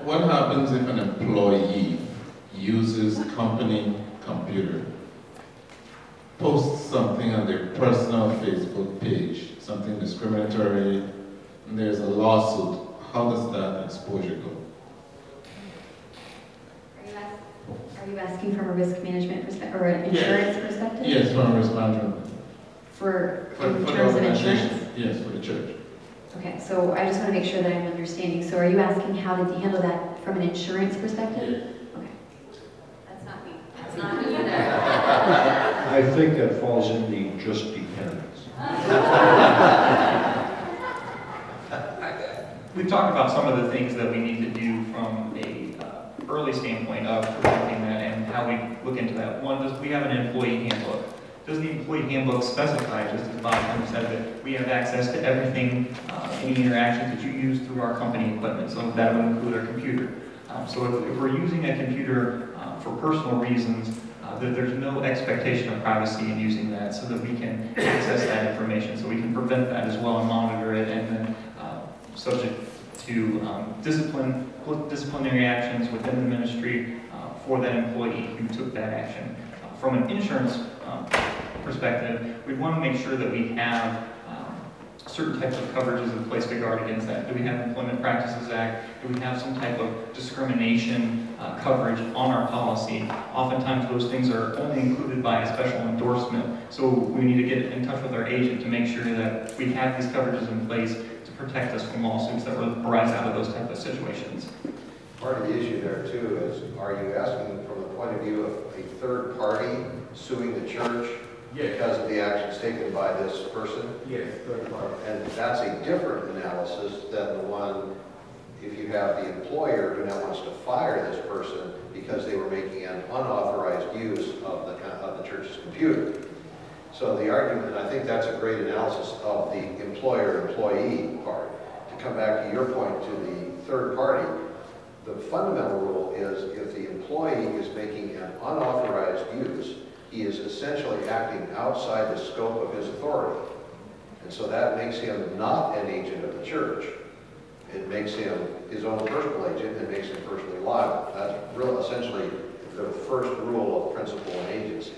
What happens if an employee uses company computer, posts something on their personal Facebook page, something discriminatory, and there's a lawsuit? How does that exposure go?
Are you asking from a risk management perspective or an insurance perspective?
Yes, from a risk management.
In terms of insurance?
Yes, for the church.
Okay, so I just want to make sure that I'm understanding. So are you asking how to handle that from an insurance perspective?
Yeah.
Okay. That's not me. That's not me either.
I think that falls in the just depends.
We've talked about some of the things that we need to do from a early standpoint of preventing that and how we look into that. One, does we have an employee handbook? Does the employee handbook specify, just as Bob said, that we have access to everything, any interactions that you use through our company equipment? So that would include our computer. So if we're using a computer for personal reasons, that there's no expectation of privacy in using that, so that we can access that information, so we can prevent that as well and monitor it, and then subject to disciplinary actions within the ministry for that employee who took that action. From an insurance perspective, we want to make sure that we have certain types of coverages in place to guard against that. Do we have Employment Practices Act? Do we have some type of discrimination coverage on our policy? Oftentimes those things are only included by a special endorsement, so we need to get in touch with our agent to make sure that we have these coverages in place to protect us from lawsuits that arise out of those type of situations.
Part of the issue there too is, are you asking from the point of view of a third party suing the church because of the actions taken by this person?
Yes.
And that's a different analysis than the one if you have the employer who now wants to fire this person because they were making an unauthorized use of the church's computer. So the argument, and I think that's a great analysis of the employer-employee part. To come back to your point to the third party, the fundamental rule is if the employee is making an unauthorized use, he is essentially acting outside the scope of his authority. And so that makes him not an agent of the church. It makes him his own personal agent and makes him personally liable. That's really essentially the first rule of principle and agency.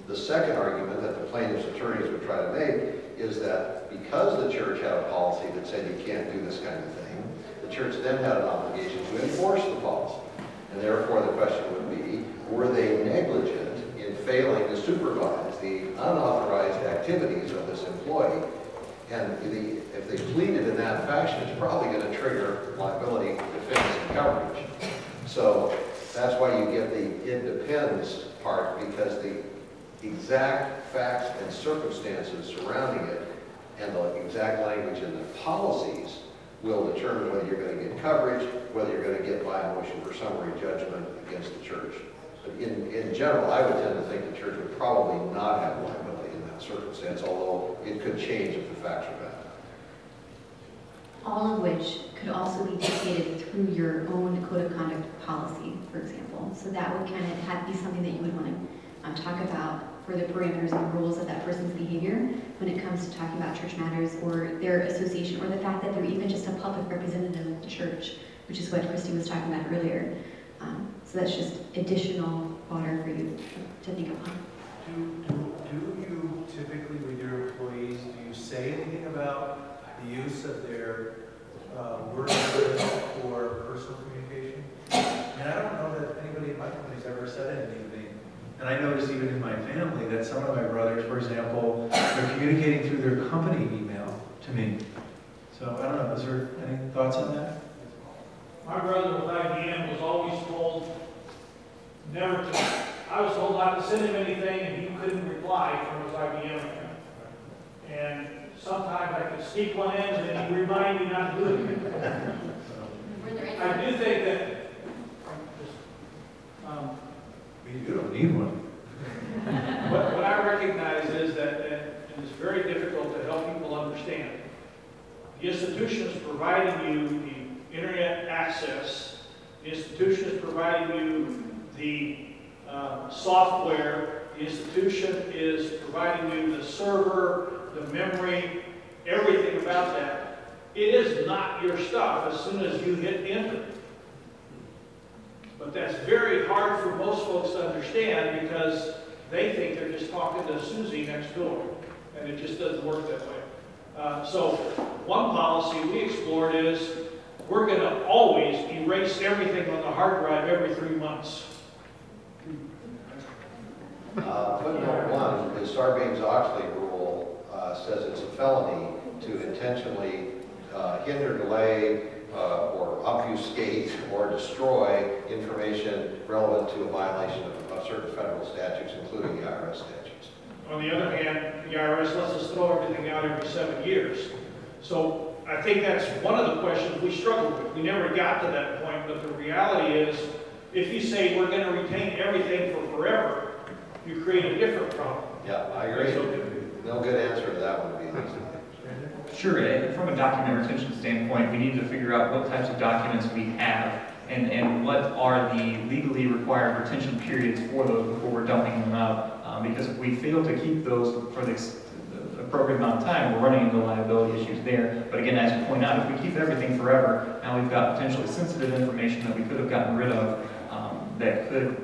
The second argument that the plaintiff's attorneys would try to make is that because the church had a policy that said you can't do this kind of thing, the church then had an obligation to enforce the policy. And therefore the question would be, were they negligent in failing to supervise the unauthorized activities of this employee? And if they pleaded in that fashion, it's probably going to trigger liability, defense, and coverage. So that's why you get the it depends part, because the exact facts and circumstances surrounding it and the exact language in the policies will determine whether you're going to get coverage, whether you're going to get by a motion for summary judgment against the church. But in general, I would tend to think the church would probably not have liability in that circumstance, although it could change if the facts are bad.
All of which could also be dictated through your own code of conduct policy, for example. So that would kind of be something that you would want to talk about for the parameters and rules of that person's behavior when it comes to talking about church matters or their association, or the fact that they're even just a public representative of the church, which is what Christy was talking about earlier. So that's just additional water for you to think about.
Do you typically, with your employees, do you say anything about the use of their word for personal communication? And I don't know that anybody in my company's ever said anything to me. And I notice even in my family that some of my brothers, for example, they're communicating through their company email to me. So I don't know, is there any thoughts on that?
My brother with IBM was always told never to. I was told not to send him anything, and he couldn't reply from his IBM account. And sometimes I could sneak one in, and then he'd remind me not to do it. I do think that.
You don't need one.
What I recognize is that, and it's very difficult to help people understand, the institution is providing you the internet access, the institution is providing you the software, the institution is providing you the server, the memory, everything about that. It is not your stuff as soon as you hit enter. But that's very hard for most folks to understand because they think they're just talking to Susie next door, and it just doesn't work that way. So one policy we explored is we're going to always erase everything on the hard drive every 3 months.
Footnote 1, the Sarbanes-Oxley rule says it's a felony to intentionally hinder, delay, or obfuscate or destroy information relevant to a violation of certain federal statutes, including the IRS statutes.
On the other hand, the IRS lets us throw everything out every 7 years. So I think that's one of the questions we struggled with. We never got to that point, but the reality is, if you say we're going to retain everything for forever, you create a different problem.
Yeah, I agree. No good answer to that one would be easy.
Sure, from a document retention standpoint, we need to figure out what types of documents we have and what are the legally required retention periods for those before we're dumping them out. Because if we fail to keep those for the appropriate amount of time, we're running into liability issues there. But again, as you point out, if we keep everything forever, now we've got potentially sensitive information that we could have gotten rid of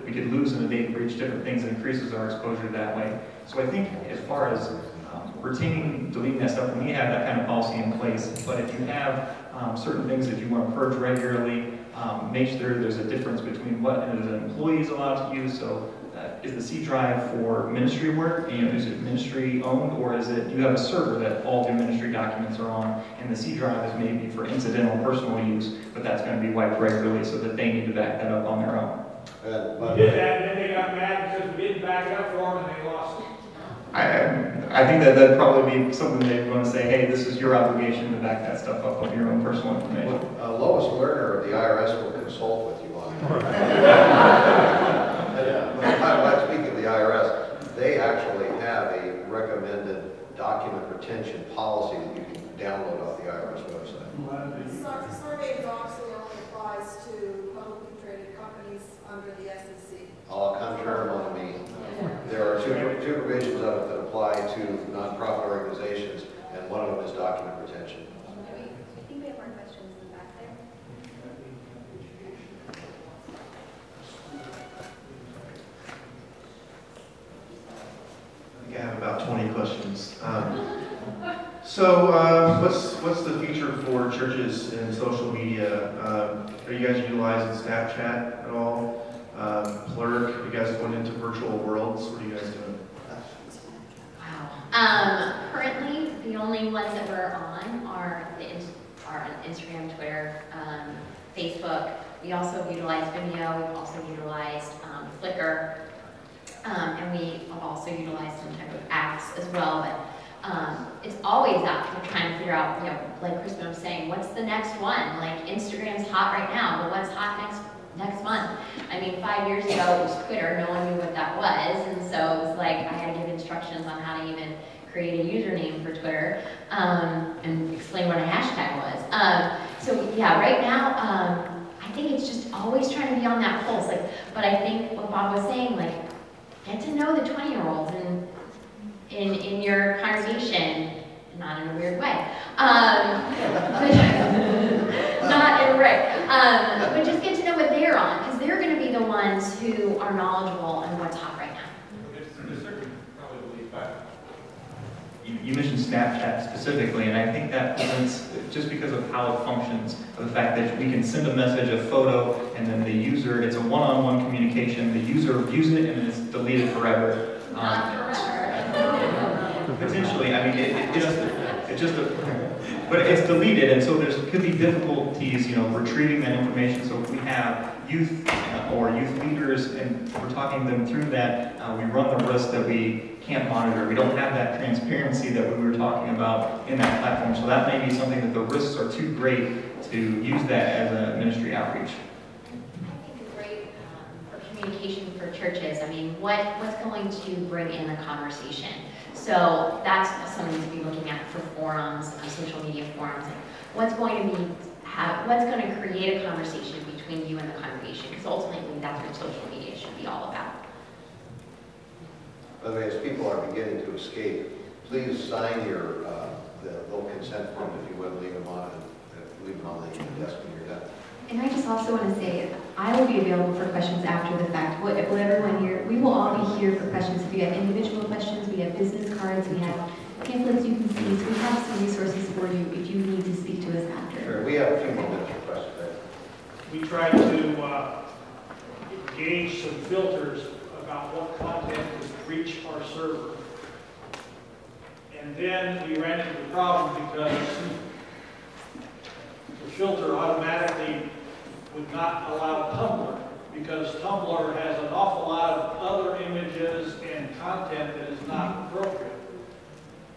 we could lose in a data breach, different things, and increases our exposure that way. So I think as far as retaining, deleting that stuff, we have that kind of policy in place. But if you have certain things that you want to purge regularly, make sure there's a difference between what an employee is allowed to use. So is the C drive for ministry work? Is it ministry owned, or is it you have a server that all your ministry documents are on, and the C drive is maybe for incidental personal use, but that's going to be wiped regularly so that they need to back that up on their own.
We did that, and then they got mad because we didn't back it up for them, and they lost it.
I think that'd probably be something they'd want to say, hey, this is your obligation to back that stuff up with your own personal information.
Lois Lerner of the IRS will consult with you on it. Speaking of the IRS, they actually have a recommended document retention policy that you can download off the IRS website.
Sarbanes-Oxley only applies to publicly traded companies under the SEC.
Au contraire, mon ami. There There are two provisions of it that apply to nonprofit organizations, and one of them is document retention.
I think we have more questions in the back there.
I think I have about 20 questions. What's the future for churches in social media? Are you guys utilizing Snapchat at all? Plurk, you guys going into virtual worlds? What are you guys doing?
Wow. Currently, the only ones that we're on are Instagram, Twitter, Facebook. We also utilize Vimeo. We've also utilized Flickr. And we have also utilized some type of apps as well. But it's always out there trying to figure out, you know, like Kristen was saying, what's the next one? Like Instagram's hot right now, but what's hot next month? I mean, 5 years ago it was Twitter. No one knew what that was, and so it was like I had to give instructions on how to even create a username for Twitter and explain what a hashtag was. So yeah, right now I think it's just always trying to be on that pulse. Like, but I think what Bob was saying, like, get to know the 20-year-olds and in your congregation, not in a weird way, not in a way, but just get to know what they're on, because they're going to be the ones who are knowledgeable on what's hot right now.
You mentioned Snapchat specifically, and I think that presents, just because of how it functions, of the fact that we can send a message, a photo, and then the user, it's a one-on-one communication, the user views it and it's deleted forever.
Not forever.
Potentially, I mean, but it's deleted, and so there could be difficulties, you know, retrieving that information. So if we have youth or youth leaders and we're talking them through that, we run the risk that we can't monitor. We don't have that transparency that we were talking about in that platform. So that may be something that the risks are too great to use that as a ministry outreach.
I think it's great for communication for churches. I mean, what's going to bring in a conversation? So that's something to be looking at for forums, social media forums. Like what's going to create a conversation between you and the congregation? Because ultimately, that's what social media should be all about.
By the way, as people are beginning to escape, please sign your the little consent form, if you would, leave them on the desk when you're done.
And I just also want to say, I will be available for questions after the fact. Will everyone here, we will all be here for questions. If you have individual questions, we have business cards, we have pamphlets you can see, so we have some resources for you if you need to speak to us after.
Sure, we have a few more minutes for questions there.
We tried to gauge some filters about what content would reach our server. And then we ran into the problem because the filter automatically would not allow Tumblr, because Tumblr has an awful lot of other images and content that is not appropriate.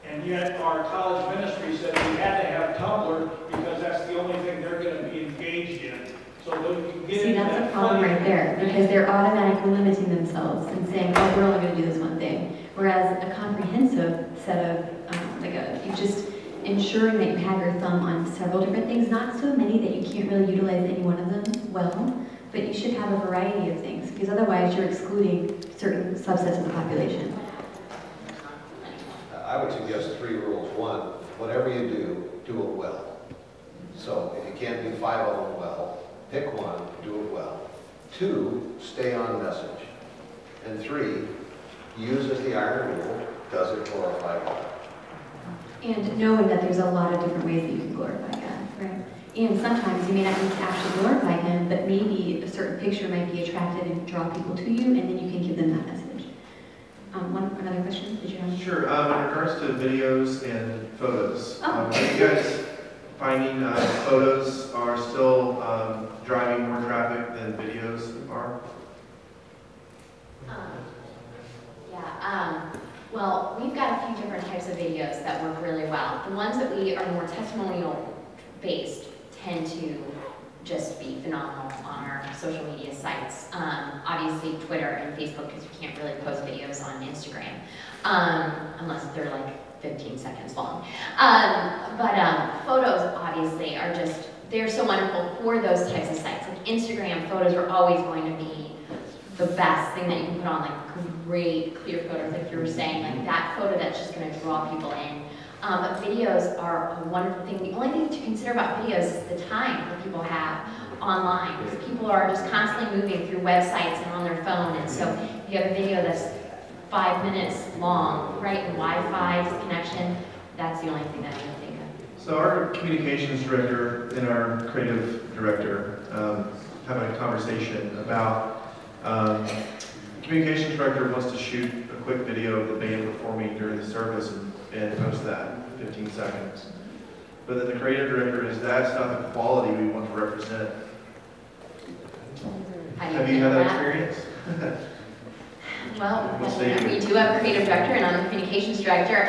And yet our college ministry said we had to have Tumblr because that's the only thing they're going to be engaged in. So when you get into
that's a problem right there, because they're automatically limiting themselves and saying, oh, we're only going to do this one thing. Whereas a comprehensive set of, you just ensuring that you have your thumb on several different things, not so many that you can't really utilize any one of them well, but you should have a variety of things, because otherwise you're excluding certain subsets of the population.
I would suggest 3 rules. 1, whatever you do, do it well. So if you can't do 5 of them well, pick one, do it well. 2, stay on message. And 3, use as the iron rule, does it glorify God?
And knowing that there's a lot of different ways that you can glorify God, right? And sometimes you may not need to actually glorify Him, but maybe a certain picture might be attractive and draw people to you, and then you can give them that message. Another question? Did you have?
Sure. In regards to videos and photos, are you guys finding photos are still driving more traffic than videos are?
Well, we've got a few different types of videos that work really well. The ones that we are more testimonial-based tend to just be phenomenal on our social media sites. Obviously, Twitter and Facebook, because you can't really post videos on Instagram, unless they're like 15 seconds long. But photos, obviously, are just, they're so wonderful for those types of sites. Like Instagram, photos are always going to be the best thing that you can put on, like great clear photos, like you were saying, like that photo that's just going to draw people in. But videos are a wonderful thing. The only thing to consider about videos is the time that people have online, because people are just constantly moving through websites and on their phone, and so if you have a video that's 5 minutes long, right, and Wi-Fi connection, that's the only thing that I can think of.
So our communications director and our creative director have a conversation about communications director wants to shoot a quick video of the band performing during the service and post that in 15 seconds. But then the creative director is, that's not the quality we want to represent. Have you had that experience?
Well,
We'll see.
we do have a creative director and I'm a communications director.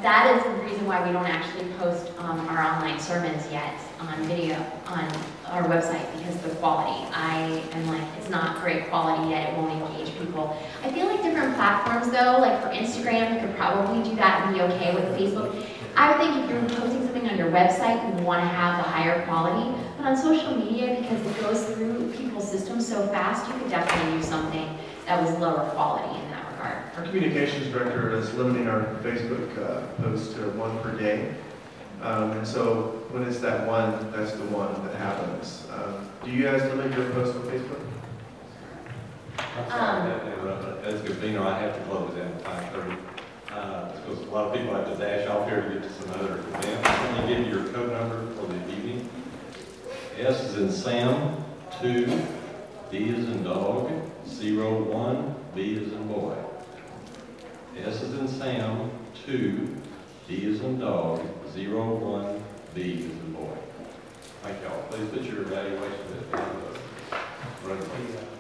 That is the reason why we don't actually post our online sermons yet on video on our website, because of the quality. I am like, it's not great quality yet, it won't engage people. I feel like different platforms though, like for Instagram, you could probably do that and be okay with Facebook. I would think if you're posting something on your website, you want to have the higher quality, but on social media, because it goes through people's systems so fast, you could definitely use something that was lower quality in that regard.
Our communications director is limiting our Facebook posts to 1 per day. And so when it's that one, that's the one that happens. Do you guys limit your posts on Facebook?
I'm sorry, as a convener, I have to close at 5:30. Because a lot of people have to dash off here to get to some other events. Let me give you your code number for the evening. S is in Sam, 2, D is in dog, 0, 1, B is in boy. S is in Sam, 2, D is in dog, 0, 1, B is in boy. Thank y'all. Please put your evaluation at the end of the